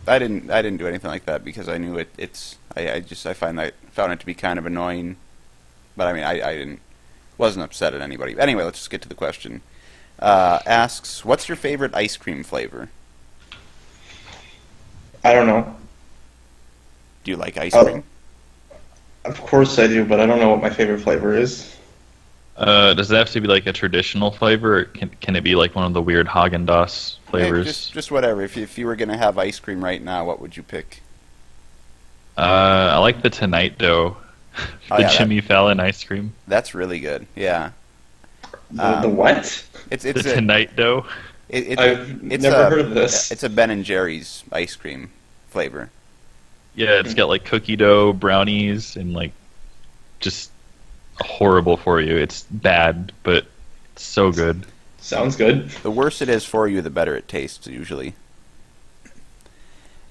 I didn't do anything like that, because I knew I found it to be kind of annoying. But I mean, wasn't upset at anybody. Anyway, let's just get to the question. Asks, what's your favorite ice cream flavor? I don't know. Do you like ice cream? Of course I do, but I don't know what my favorite flavor is. Does it have to be like a traditional flavor, or can it be like one of the weird Haagen-Dazs flavors? Hey, just whatever. If you were going to have ice cream right now, what would you pick? I like the Tonight Dough. Jimmy Fallon ice cream. That's really good, yeah. The what? It's the Tonight Dough. I've never heard of this. It's a Ben & Jerry's ice cream flavor. Yeah, it's got like cookie dough, brownies, and like just horrible for you. It's bad, but it's so good. Sounds good. The worse it is for you, the better it tastes, usually.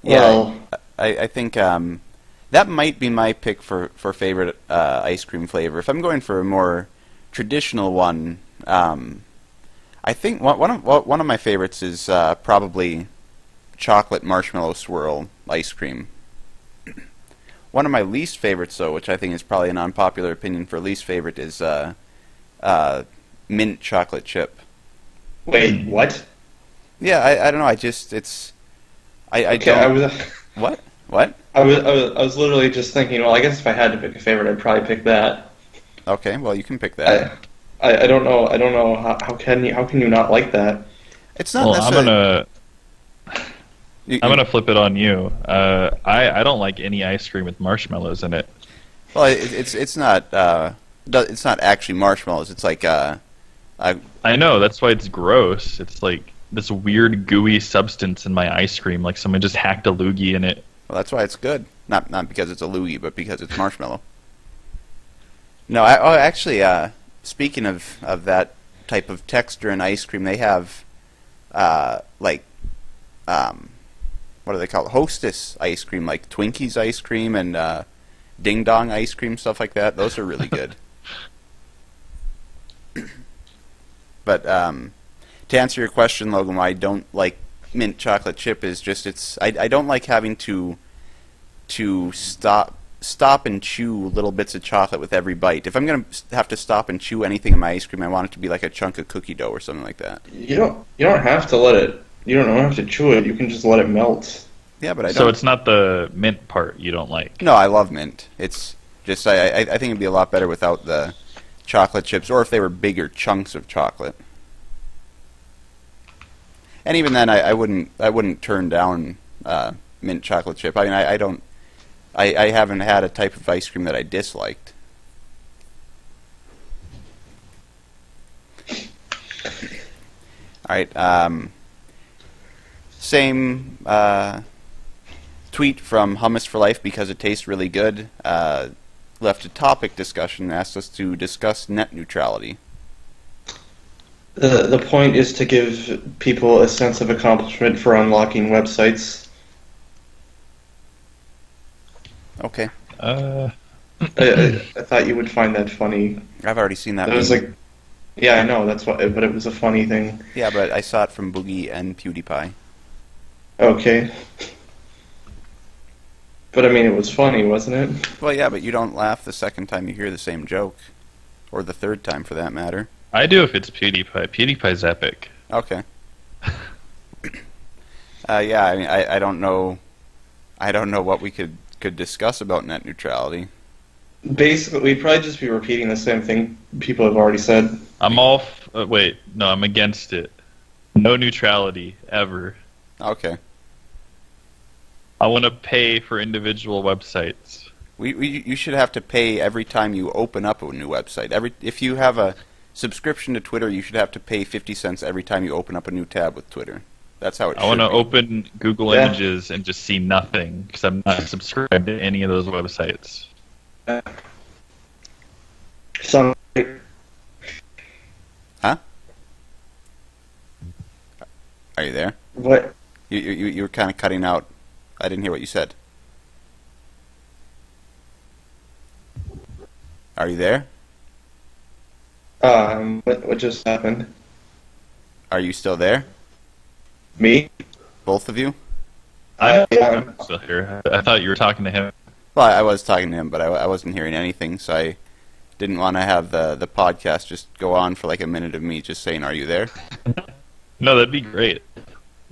Well, yeah, I think that might be my pick for favorite ice cream flavor. If I'm going for a more traditional one, I think one of my favorites is probably chocolate marshmallow swirl ice cream. One of my least favorites, though, which I think is probably an unpopular opinion for least favorite, is mint chocolate chip. Wait, what? Yeah, I don't know. I don't. What? I was literally just thinking. Well, I guess if I had to pick a favorite, I'd probably pick that. Okay, well, you can pick that. I don't know. I don't know how can you not like that? It's not necessarily. I'm gonna flip it on you. I don't like any ice cream with marshmallows in it. Well, it's not actually marshmallows. It's like I know, that's why it's gross. It's like this weird gooey substance in my ice cream, like someone just hacked a loogie in it. Well, that's why it's good. Not because it's a loogie, but because it's marshmallow. No, actually, speaking of that type of texture in ice cream, they have what do they call it? Hostess ice cream, like Twinkies ice cream and Ding Dong ice cream, stuff like that. Those are really good. But to answer your question, Logan, why I don't like mint chocolate chip is just I don't like having to stop and chew little bits of chocolate with every bite. If I'm gonna have to stop and chew anything in my ice cream, I want it to be like a chunk of cookie dough or something like that. You don't have to let it. You don't have to chew it. You can just let it melt. Yeah, but I don't. So it's not the mint part you don't like. No, I love mint. It's just I think it'd be a lot better without the chocolate chips, or if they were bigger chunks of chocolate. And even then, I wouldn't turn down mint chocolate chip. I mean, I haven't had a type of ice cream that I disliked. All right. Same tweet from Hummus for Life because it tastes really good. Left a topic discussion and asked us to discuss net neutrality. The point is to give people a sense of accomplishment for unlocking websites. Okay. I thought you would find that funny. I've already seen that. It was like, yeah, I know that's what, but it was a funny thing. Yeah, but I saw it from Boogie and PewDiePie. Okay. But I mean, it was funny, wasn't it? Well, yeah, but you don't laugh the second time you hear the same joke, or the third time for that matter. I do if it's PewDiePie. PewDiePie's epic. Okay. Yeah, I mean, I don't know. I don't know what we could discuss about net neutrality. Basically, we'd probably just be repeating the same thing people have already said. I'm all. Wait, no, I'm against it. No neutrality ever. Okay. I want to pay for individual websites. You should have to pay every time you open up a new website. If you have a subscription to Twitter, you should have to pay 50 cents every time you open up a new tab with Twitter. That's how it should be. I want to open Google Images and just see nothing because I'm not subscribed to any of those websites. So, huh? Are you there? What? You were kind of cutting out. I didn't hear what you said. Are you there? What just happened? Are you still there? Me? Both of you? I'm still here. I thought you were talking to him. Well, I was talking to him, but I wasn't hearing anything, so I didn't want to have the podcast just go on for like a minute of me just saying, "Are you there?" No, that'd be great.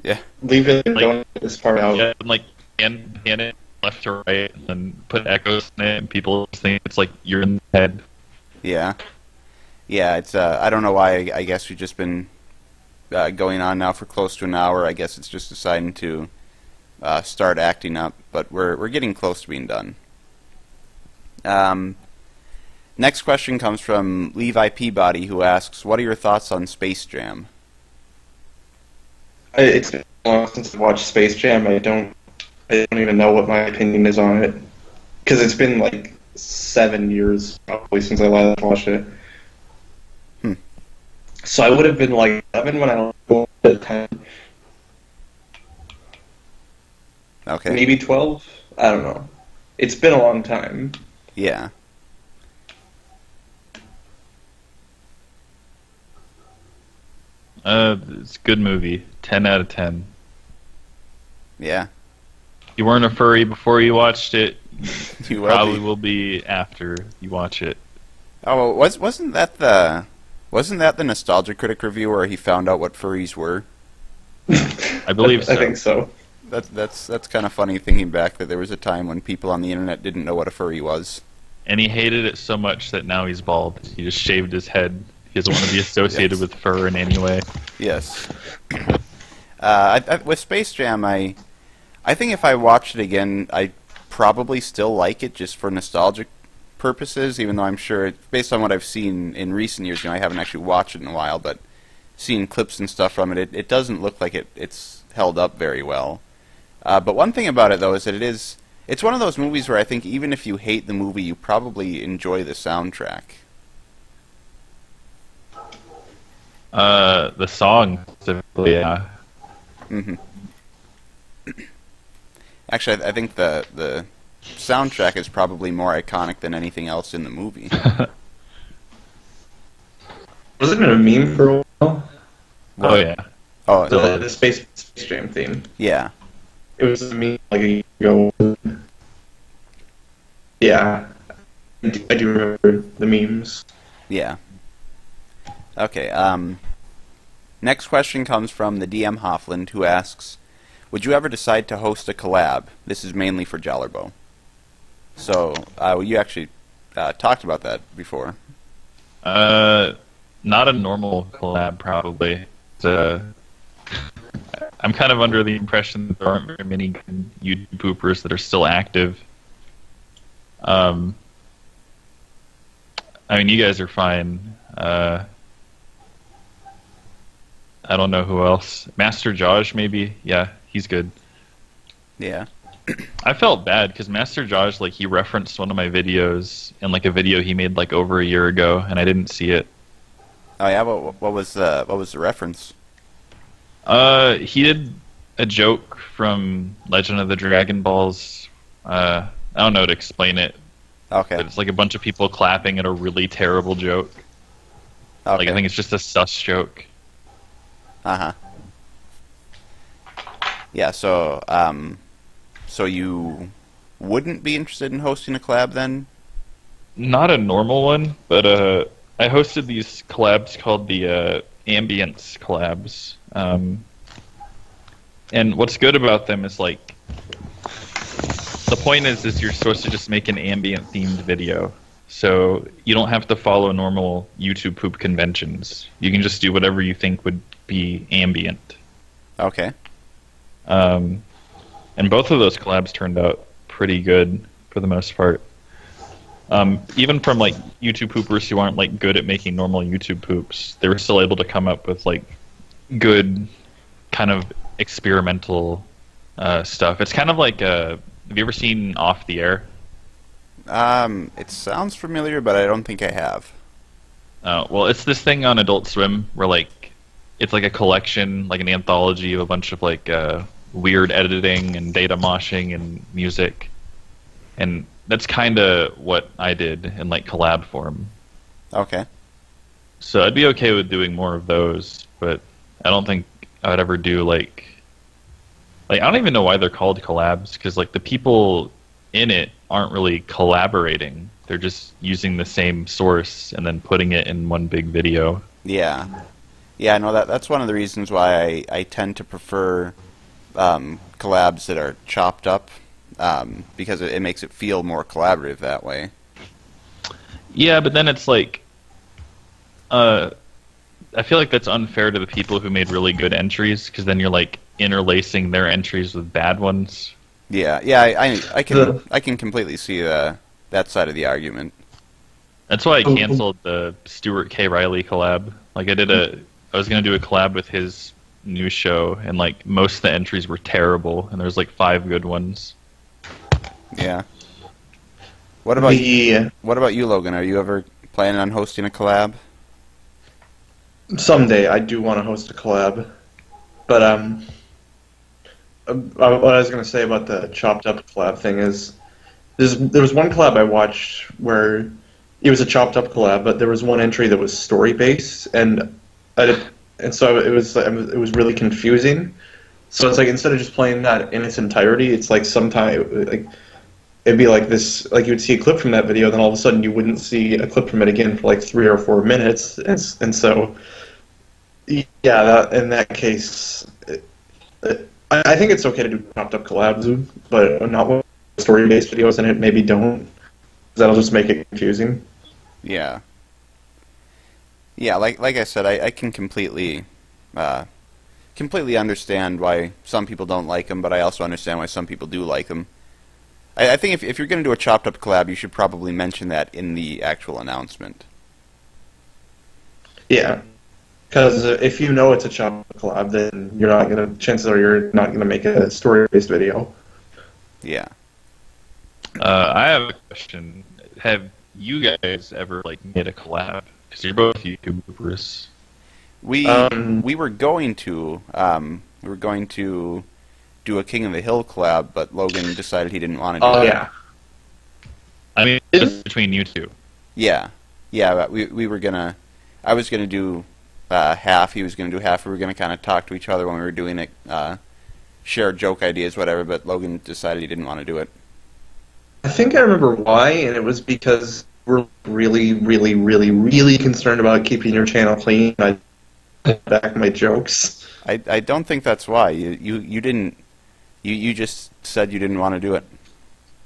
Yeah. Leave it. Don't get this part out. Yeah, and like pan it left to right, and then put echoes in it, and people just think it's like you're in the head. Yeah. Yeah. It's I don't know why. I guess we've just been going on now for close to an hour. I guess it's just deciding to start acting up, but we're getting close to being done. Next question comes from Levi Peabody, who asks, "What are your thoughts on Space Jam?" It's been long since I watched Space Jam. I don't even know what my opinion is on it because it's been like 7 years probably since I last watched it. So I would have been like 11 when I was at 10. Okay. Maybe 12. I don't know. It's been a long time. Yeah. It's a good movie. 10 out of 10. Yeah. You weren't a furry before you watched it. You probably will be after you watch it. Oh, wasn't that the Nostalgia Critic review where he found out what furries were? I believe so. I think so. That's kind of funny thinking back that there was a time when people on the internet didn't know what a furry was. And he hated it so much that now he's bald. He just shaved his head. He doesn't want to be associated with fur in any way. Yes. With Space Jam, I think if I watched it again, I'd probably still like it just for nostalgic purposes, even though I'm sure, based on what I've seen in recent years, I haven't actually watched it in a while, but seeing clips and stuff from it, it doesn't look like it's held up very well. But one thing about it, though, is that it's one of those movies where I think even if you hate the movie, you probably enjoy the soundtrack. The song specifically, yeah. Mm-hmm. Actually, I think the soundtrack is probably more iconic than anything else in the movie. Was it a meme for a while? Oh, yeah. Oh, The Space Jam theme. Yeah. It was a meme like a year ago. Yeah. I do remember the memes. Yeah. Okay, next question comes from the DM Hoffland, who asks, "Would you ever decide to host a collab? This is mainly for Jallerbo." So, you actually talked about that before. Not a normal collab, probably. I I'm kind of under the impression that there aren't very many good YouTube poopers that are still active. I mean, you guys are fine. I don't know who else. Master Josh, maybe? Yeah, he's good. Yeah. I felt bad because Master Josh, like, he referenced one of my videos in like a video he made like over a year ago, and I didn't see it. Oh yeah, what was the reference? He did a joke from Legend of the Dragon Balls. I don't know how to explain it. Okay. But it's like a bunch of people clapping at a really terrible joke. Okay. Like, I think it's just a sus joke. Uh-huh. Yeah, so you wouldn't be interested in hosting a collab then? Not a normal one, but I hosted these collabs called the Ambience collabs. And what's good about them is, like, the point is you're supposed to just make an ambient themed video. So you don't have to follow normal YouTube poop conventions. You can just do whatever you think would be ambient. Okay. And both of those collabs turned out pretty good for the most part. Even from like YouTube poopers who aren't like good at making normal YouTube poops, they were still able to come up with like good kind of experimental stuff. It's kind of like have you ever seen Off the Air? It sounds familiar, but I don't think I have. Well, it's this thing on Adult Swim where like it's like a collection, like an anthology of a bunch of like weird editing and data moshing and music, and that's kind of what I did in like collab form. Okay. So I'd be okay with doing more of those, but I don't think I would ever do like I don't even know why they're called collabs, because like the people in it aren't really collaborating. They're just using the same source and then putting it in one big video. Yeah. Yeah, no, that's one of the reasons why I tend to prefer collabs that are chopped up, because it makes it feel more collaborative that way. Yeah, but then it's like, I feel like that's unfair to the people who made really good entries, because then you're like interlacing their entries with bad ones. Yeah, I can completely see that side of the argument. That's why I canceled the Stuart K. Riley collab. Like I was gonna do a collab with his new show, and like most of the entries were terrible, and there's like 5 good ones. Yeah. What about you, Logan? Are you ever planning on hosting a collab? Someday I do want to host a collab, but what I was going to say about the chopped up collab thing is there was one collab I watched where it was a chopped up collab, but there was one entry that was story based, and so it was really confusing. So it's like, instead of just playing that in its entirety, it's like sometimes like it'd be like this, like you would see a clip from that video, then all of a sudden you wouldn't see a clip from it again for like 3 or 4 minutes, and so yeah, in that case, I think it's okay to do chopped up collabs, but not with story-based videos in it. Maybe don't, 'cause that'll just make it confusing. Yeah. Yeah, like I said, I can completely understand why some people don't like them, but I also understand why some people do like them. I think if you're going to do a chopped up collab, you should probably mention that in the actual announcement. Yeah, because if you know it's a chopped up collab, then chances are you're not gonna make a story-based video. Yeah. I have a question. Have you guys ever like made a collab? Because you're both YouTubers. We were going to do a King of the Hill collab, but Logan decided he didn't want to do it. Oh yeah. I mean, just between you two. Yeah. But we were gonna. I was gonna do half. He was gonna do half. We were gonna kind of talk to each other when we were doing it, share joke ideas, whatever. But Logan decided he didn't want to do it. I think I remember why, and it was because we're really, really, really, really concerned about keeping your channel clean. I back my jokes. I don't think that's why. You didn't. You just said you didn't want to do it.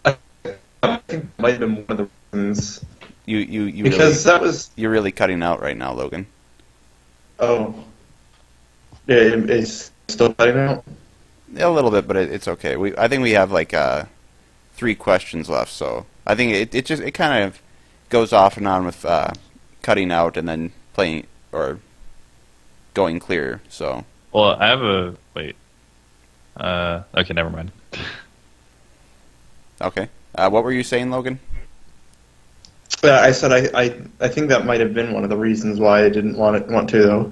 I think it might have been one of the reasons. You because really, that was. You're really cutting out right now, Logan. Oh. Is still cutting out? A little bit, but it's okay. I think we have like 3 questions left, so I think it kind of goes off and on with cutting out and then playing or going clear. So. Well, I have a wait. Okay, never mind. Okay. What were you saying, Logan? I said I think that might have been one of the reasons why I didn't want to though.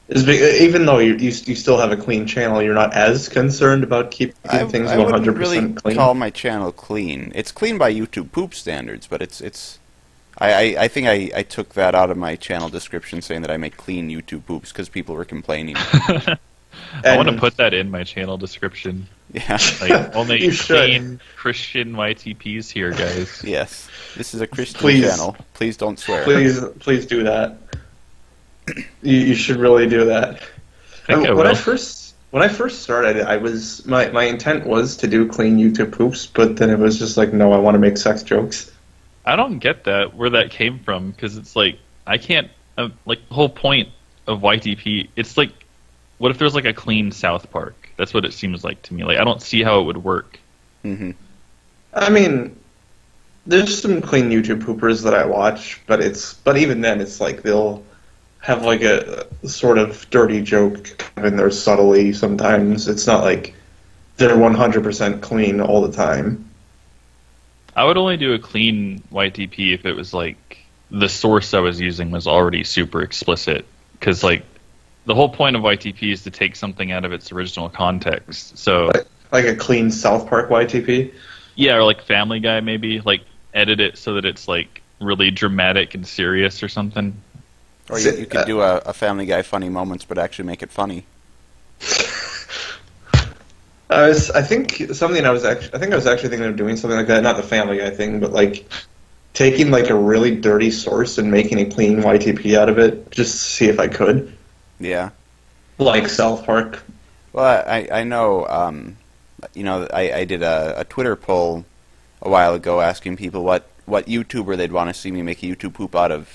Even though you still have a clean channel, you're not as concerned about keeping things 100% I wouldn't really clean. call my channel clean. It's clean by YouTube poop standards, but it's. I think I took that out of my channel description, saying that I make clean YouTube poops because people were complaining. I want to put that in my channel description. Yeah, like only clean Christian YTPs here, guys. Yes, this is a Christian channel. Please don't swear. Please do that. You should really do that. When I first started, my intent was to do clean YouTube poops, but then it was just like, no, I want to make sex jokes. I don't get that, where that came from, because it's like, I can't, like, the whole point of YTP, it's like, what if there's like a clean South Park? That's what it seems like to me. Like, I don't see how it would work. Mm-hmm. I mean, there's some clean YouTube poopers that I watch, but even then, it's like they'll have like a sort of dirty joke in there subtly sometimes. It's not like they're 100% clean all the time. I would only do a clean YTP if it was like the source I was using was already super explicit. Because like the whole point of YTP is to take something out of its original context. So like a clean South Park YTP? Yeah, or like Family Guy maybe. Like edit it so that it's like really dramatic and serious or something. Or you could do a Family Guy funny moments, but actually make it funny. I think I was actually thinking of doing something like that. Not the Family Guy thing, but like taking like a really dirty source and making a clean YTP out of it, just to see if I could. Yeah. Like South Park. Well, I know. I did a Twitter poll a while ago asking people what YouTuber they'd want to see me make a YouTube poop out of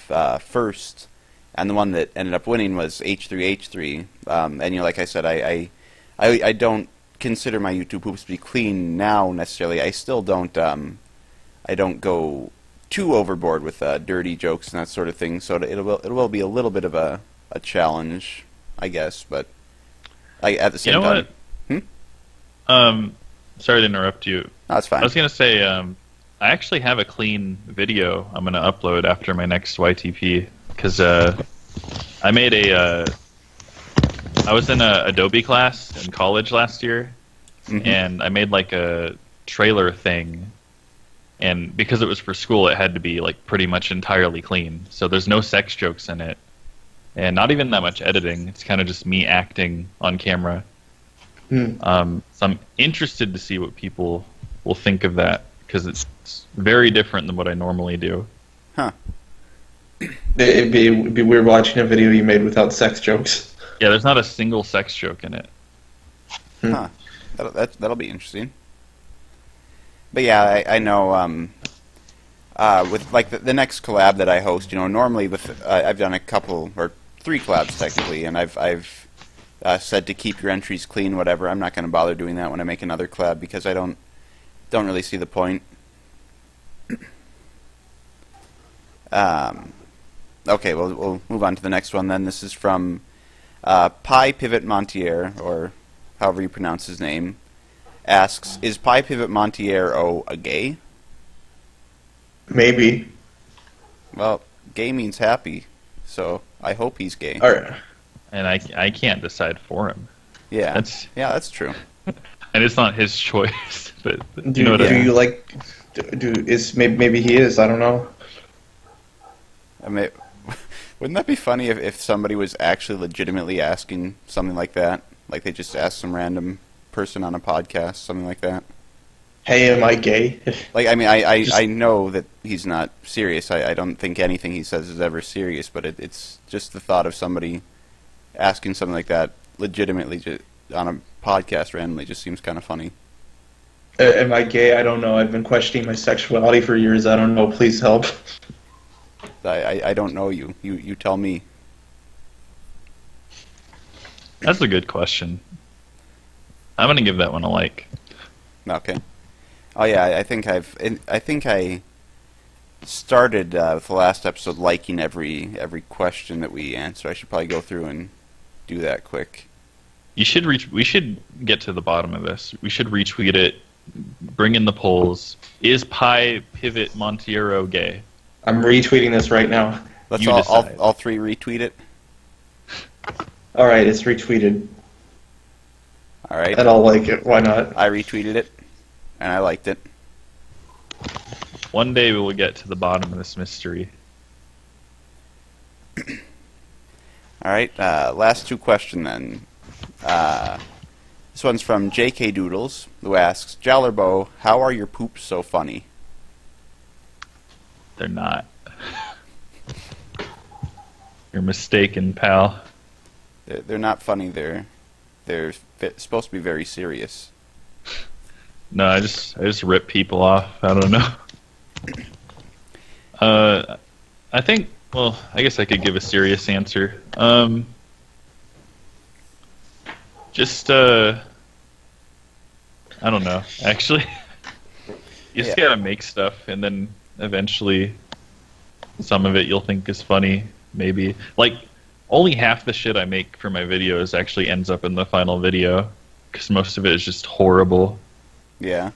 first. And the one that ended up winning was H3H3. And like I said, I don't consider my YouTube poops to be clean now necessarily. I still don't. I don't go too overboard with dirty jokes and that sort of thing. So it will be a little bit of a challenge, I guess. But at the same time, sorry to interrupt you. No, that's fine. I was gonna say I actually have a clean video I'm gonna upload after my next YTP. Because I made I was in a Adobe class in college last year, and I made like a trailer thing, and because it was for school, it had to be like pretty much entirely clean. So there's no sex jokes in it, and not even that much editing. It's kind of just me acting on camera. So I'm interested to see what people will think of that, because it's very different than what I normally do. Huh. It'd be weird watching a video you made without sex jokes. Yeah, there's not a single sex joke in it. Huh. That'll be interesting. But yeah, I know with like the next collab that I host, normally with I've done a couple or 3 collabs technically, and I've said to keep your entries clean, whatever. I'm not going to bother doing that when I make another collab because I don't really see the point. Okay, we'll move on to the next one then. This is from Pi Pivot Montier, or however you pronounce his name, asks, is Pi Pivot Montier a gay? Maybe. Well, gay means happy, so I hope he's gay. All right. And I can't decide for him. Yeah, that's true. And it's not his choice, but do you like? Maybe he is? I don't know. I mean, wouldn't that be funny if somebody was actually legitimately asking something like that? Like they just asked some random person on a podcast, something like that. Hey, am I gay? Like, I mean, I know that he's not serious. I don't think anything he says is ever serious, but it's just the thought of somebody asking something like that legitimately just on a podcast randomly just seems kind of funny. Am I gay? I don't know. I've been questioning my sexuality for years. I don't know. Please help. I don't know you. You tell me. That's a good question. I'm gonna give that one a like. Okay. Oh yeah, I think I started with the last episode liking every question that we answer. I should probably go through and do that quick. We should get to the bottom of this. We should retweet it. Bring in the polls. Is Pi Pivot Monteiro gay? I'm retweeting this right now. Let's You decide. all three retweet it. All right, it's retweeted, All right. and I'll like it. Why not? I retweeted it, and I liked it. One day we will get to the bottom of this mystery. All right. Last two question then. This one's from J.K. Doodles, who asks, Jallerbo, how are your poops so funny? They're not. You're mistaken, pal. They're not funny. They're supposed to be very serious. No, I just rip people off. I don't know. I think. Well, I guess I could give a serious answer. I don't know. Actually, you just gotta make stuff, and then eventually, some of it you'll think is funny. Maybe like only half the shit I make for my videos actually ends up in the final video, because most of it is just horrible. Yeah.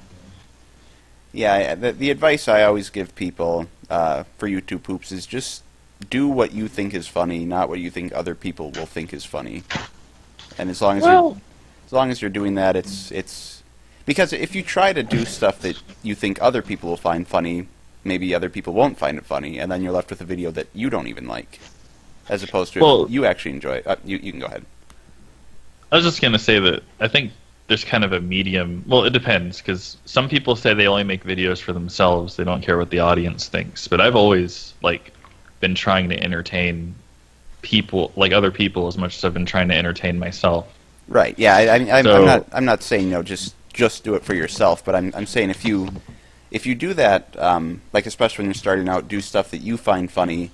Yeah, the advice I always give people for YouTube poops is just do what you think is funny, not what you think other people will think is funny. And as long as you're doing that, it's because if you try to do stuff that you think other people will find funny, maybe other people won't find it funny, and then you're left with a video that you don't even like, as opposed to if you actually enjoy it. You can go ahead. I was just gonna say that I think there's kind of a medium. Well, it depends, because some people say they only make videos for themselves. They don't care what the audience thinks. But I've always been trying to entertain people, other people, as much as I've been trying to entertain myself. Right. Yeah. I'm not saying just do it for yourself, but I'm saying if you do that, especially when you're starting out, do stuff that you find funny,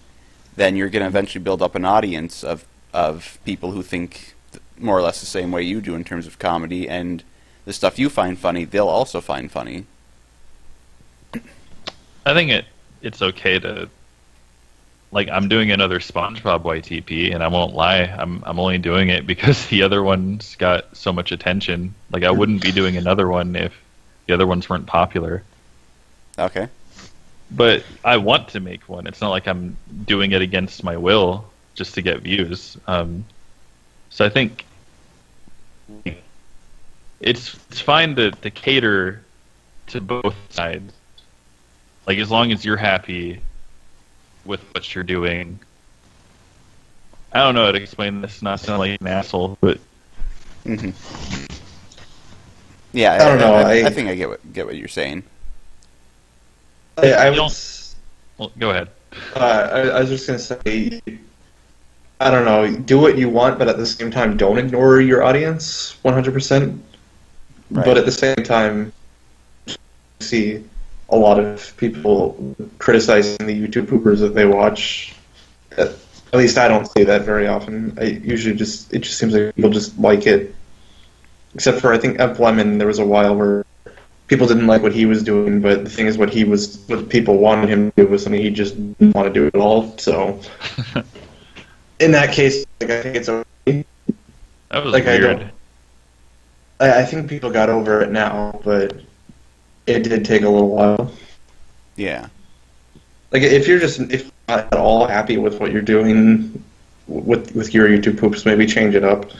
then you're going to eventually build up an audience of people who think more or less the same way you do in terms of comedy, and the stuff you find funny, they'll also find funny. I think it's okay to, I'm doing another SpongeBob YTP, and I won't lie, I'm only doing it because the other ones got so much attention. I wouldn't be doing another one if the other ones weren't popular. Okay. But I want to make one. It's not like I'm doing it against my will just to get views. So I think it's fine to cater to both sides. As long as you're happy with what you're doing. I don't know how to explain this, not sound like an asshole, but... Mm-hmm. Yeah, I don't know. I think I get what you're saying. Well, go ahead. I was just going to say, I don't know, do what you want, but at the same time, don't ignore your audience 100%. Right. But at the same time, see a lot of people criticizing the YouTube poopers that they watch. At least I don't see that very often. It just seems like people just like it. Except for, I think, Emp Lemon, there was a while where people didn't like what he was doing, but the thing is, what people wanted him to do was something he just didn't want to do at all. So, in that case, I think it's okay. That was weird. I think people got over it now, but it did take a little while. Yeah. If you're not at all happy with what you're doing with your YouTube poops, maybe change it up.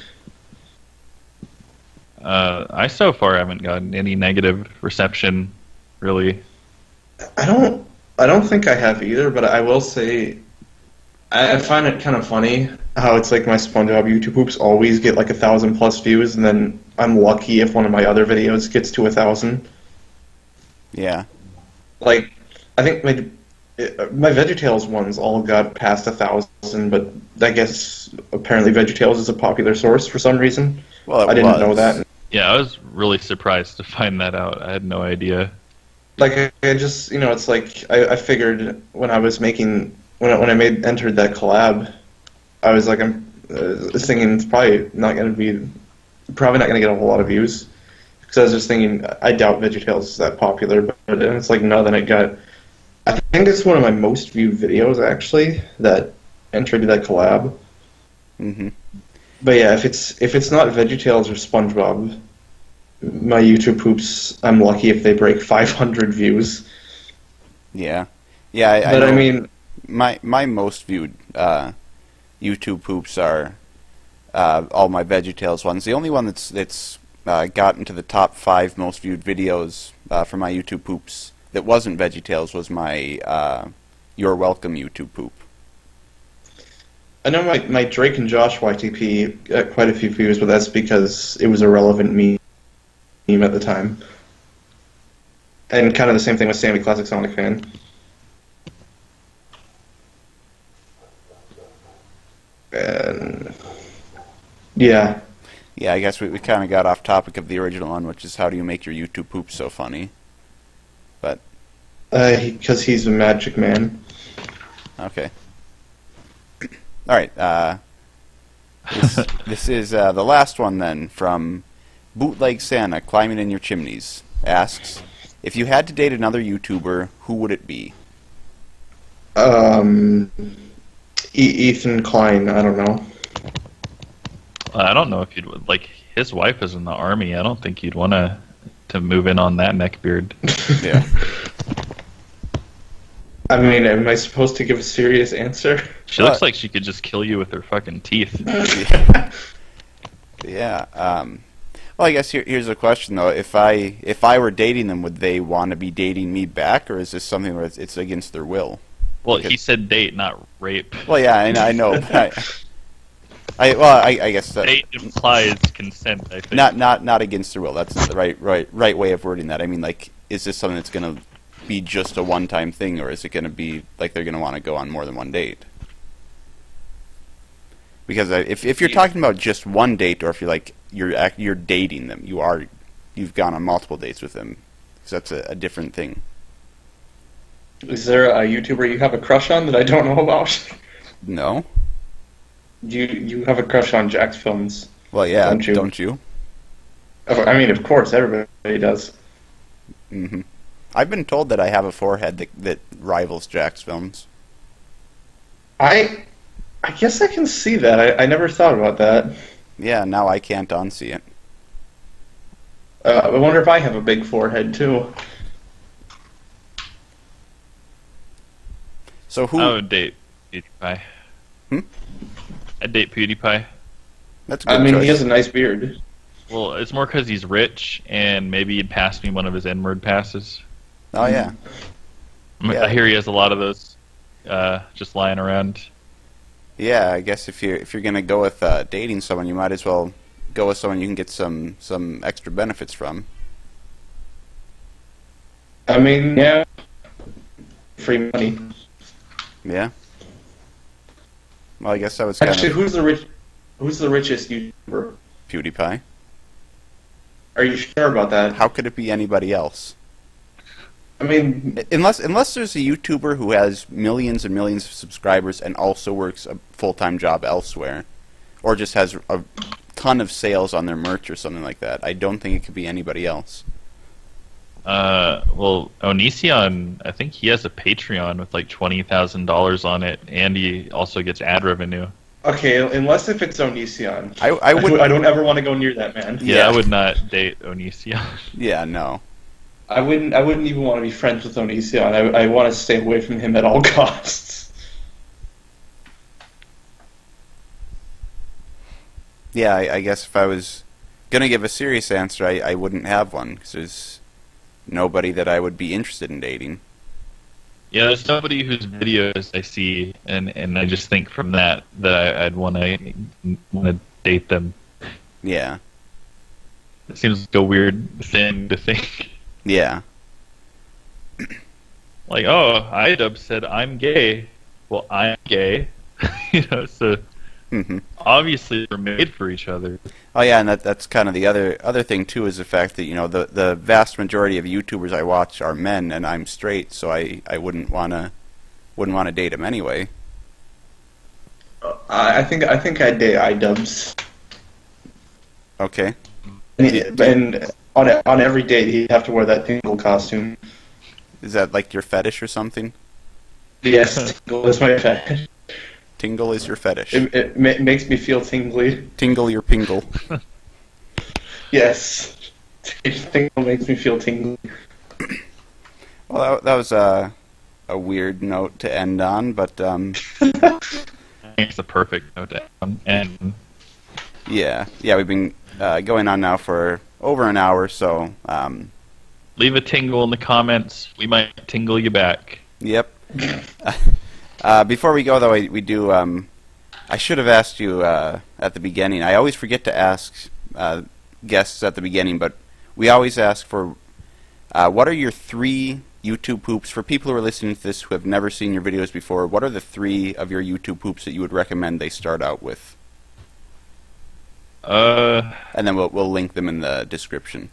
I so far haven't gotten any negative reception, really. I don't think I have either, but I will say I find it kind of funny how it's like my SpongeBob YouTube poops always get 1,000+ views, and then I'm lucky if one of my other videos gets to 1,000. Yeah. I think my VeggieTales ones all got past 1,000, but I guess apparently VeggieTales is a popular source for some reason. Well, I didn't know that. Yeah, I was really surprised to find that out. I had no idea. I just, it's I figured when I was making, when I entered that collab, I was I'm thinking it's probably not going to get a whole lot of views. Because I was just thinking, I doubt VeggieTales is that popular, but it's like, no, then it got... I think it's one of my most viewed videos, actually, that entered that collab. Mm-hmm. But yeah, if it's not VeggieTales or SpongeBob, my YouTube poops, I'm lucky if they break 500 views. Yeah. Yeah, But I mean... My most viewed YouTube poops are all my VeggieTales ones. The only one that's gotten to the top 5 most viewed videos for my YouTube poops that wasn't VeggieTales was my You're Welcome YouTube poop. I know my Drake and Josh YTP got quite a few views, but that's because it was a relevant meme at the time. And kind of the same thing with Sammy Classic Sonic Fan. And yeah. Yeah, I guess we kind of got off topic of the original one, which is how do you make your YouTube poop so funny? But because he's a magic man. Okay. All right. This is the last one then from Bootleg Santa Climbing in Your Chimneys. Asks, if you had to date another YouTuber, who would it be? Ethan Klein, I don't know. I don't know if you'd like. His wife is in the army. I don't think you'd want to move in on that neckbeard. Yeah. I mean, am I supposed to give a serious answer? She looks like she could just kill you with her fucking teeth. Yeah. Well, I guess here's a question though. If I were dating them, would they want to be dating me back, or is this something where it's against their will? Well, he said date, not rape. Well, yeah, I know. But I guess date implies consent. I think not against their will. That's not the right way of wording that. I mean, like, is this something that's going to be just a one-time thing, or is it going to be like they're going to want to go on more than one date? Because if you're talking about just one date, or if you're dating them, you've gone on multiple dates with them, so that's a different thing. Is there a YouTuber you have a crush on that I don't know about? No. You have a crush on Jack's Films. Well, yeah, don't you? Oh, I mean, of course, everybody does. Mm-hmm. I've been told that I have a forehead that rivals Jack's Films. I guess I can see that. I never thought about that. Yeah, now I can't unsee it. I wonder if I have a big forehead, too. So who... I would date PewDiePie. I'd date PewDiePie. That's a good choice. He has a nice beard. Well, it's more because he's rich, and maybe he'd pass me one of his N-word passes. Oh, yeah. I hear he has a lot of those just lying around. Yeah, I guess if you're gonna go with dating someone, you might as well go with someone you can get some extra benefits from. I mean, yeah, free money. Yeah. Well, I guess that was Actually, who's the richest YouTuber? PewDiePie. Are you sure about that? How could it be anybody else? I mean, unless there's a YouTuber who has millions and millions of subscribers and also works a full-time job elsewhere, or just has a ton of sales on their merch or something like that, I don't think it could be anybody else. Well, Onision, I think he has a Patreon with like $20,000 on it, and he also gets ad revenue. Okay, unless if it's Onision. I don't ever want to go near that man. Yeah, I would not date Onision. Yeah, no. I wouldn't even want to be friends with Onision. I want to stay away from him at all costs. Yeah, I guess if I was gonna give a serious answer, I wouldn't have one, because there's nobody that I would be interested in dating. Yeah, there's nobody whose videos I see, and I just think from that I'd want to date them. Yeah. It seems like a weird thing to think. Yeah. Like, oh, iDub said I'm gay. Well, I'm gay. So obviously we're made for each other. Oh yeah, and that's kind of the other thing too, is the fact that the vast majority of YouTubers I watch are men, and I'm straight, so I wouldn't wanna date them anyway. I think I'd date iDubbbz. Okay. And On every date, he'd have to wear that Tingle costume. Is that like your fetish or something? Yes, Tingle is my fetish. Tingle is your fetish. It makes me feel tingly. Tingle your pingle. Yes. Tingle makes me feel tingly. Well, that was a weird note to end on, but It's the perfect note to end on. And yeah, we've been going on now for over an hour, so leave a tingle in the comments. We might tingle you back. Yep. Before we go, though, we do. I should have asked you at the beginning. I always forget to ask guests at the beginning, but we always ask for what are your 3 YouTube poops for people who are listening to this who have never seen your videos before. What are the 3 of your YouTube poops that you would recommend they start out with? And then we'll link them in the description.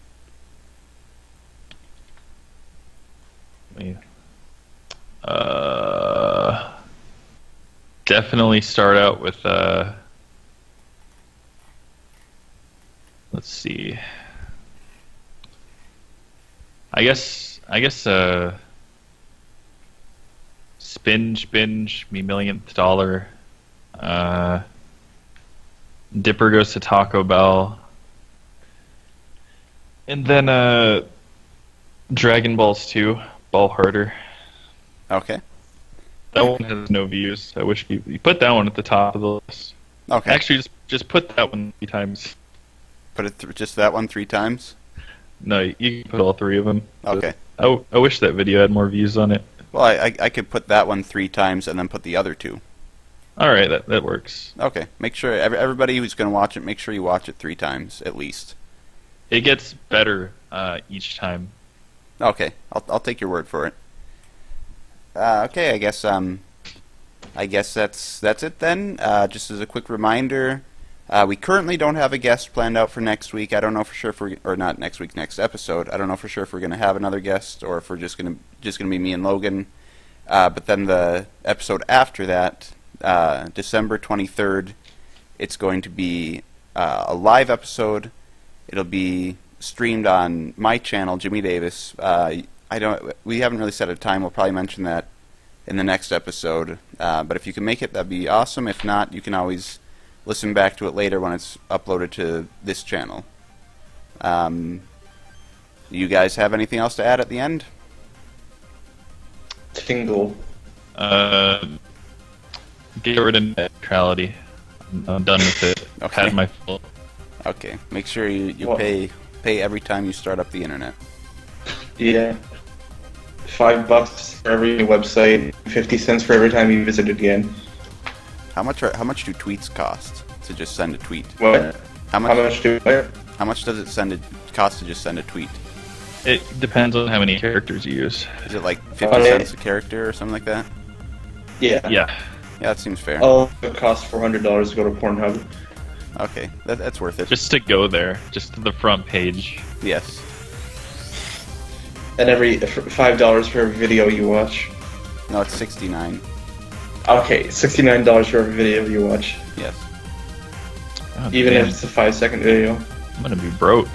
Definitely start out with let's see. I guess Spinge, Binge, me millionth dollar. Dipper goes to Taco Bell. And then Dragon Balls 2, Ball Harder. Okay. That one has no views. I wish you put that one at the top of the list. Okay. Actually, just put that one 3 times. Put it just that one 3 times? No, you can put all 3 of them. Okay. I wish that video had more views on it. Well, I could put that one 3 times and then put the other 2. All right, that works. Okay. Make sure everybody who's going to watch it, make sure you watch it 3 times at least. It gets better each time. Okay. I'll take your word for it. Okay, I guess that's it then. Just as a quick reminder, we currently don't have a guest planned out for next week. I don't know for sure if or not next week, next episode. I don't know for sure if we're going to have another guest or if we're just going to be me and Logan. But then the episode after that, December 23rd, it's going to be a live episode. It'll be streamed on my channel, Jimmy Davis. We haven't really set a time. We'll probably mention that in the next episode. But if you can make it, that'd be awesome. If not, you can always listen back to it later when it's uploaded to this channel. You guys have anything else to add at the end? Tingle. Get rid of neutrality. I'm done with it. I've Okay. had my full. Okay. Make sure you What? pay every time you start up the internet. Yeah. $5 for every website, 50 cents for every time you visit it again. How much do tweets cost to just send a tweet? What? How How much do I? How much does it cost to just send a tweet? It depends on how many characters you use. Is it like 50 cents a character or something like that? Yeah. Yeah. Yeah, that seems fair. Oh, it costs $400 to go to Pornhub. Okay, that's worth it. Just to go there, just to the front page. Yes. And $5 for every video you watch. No, it's 69. Okay, $69 for every video you watch. Yes. Oh, Even damn. if it's a 5-second video. I'm gonna be broke.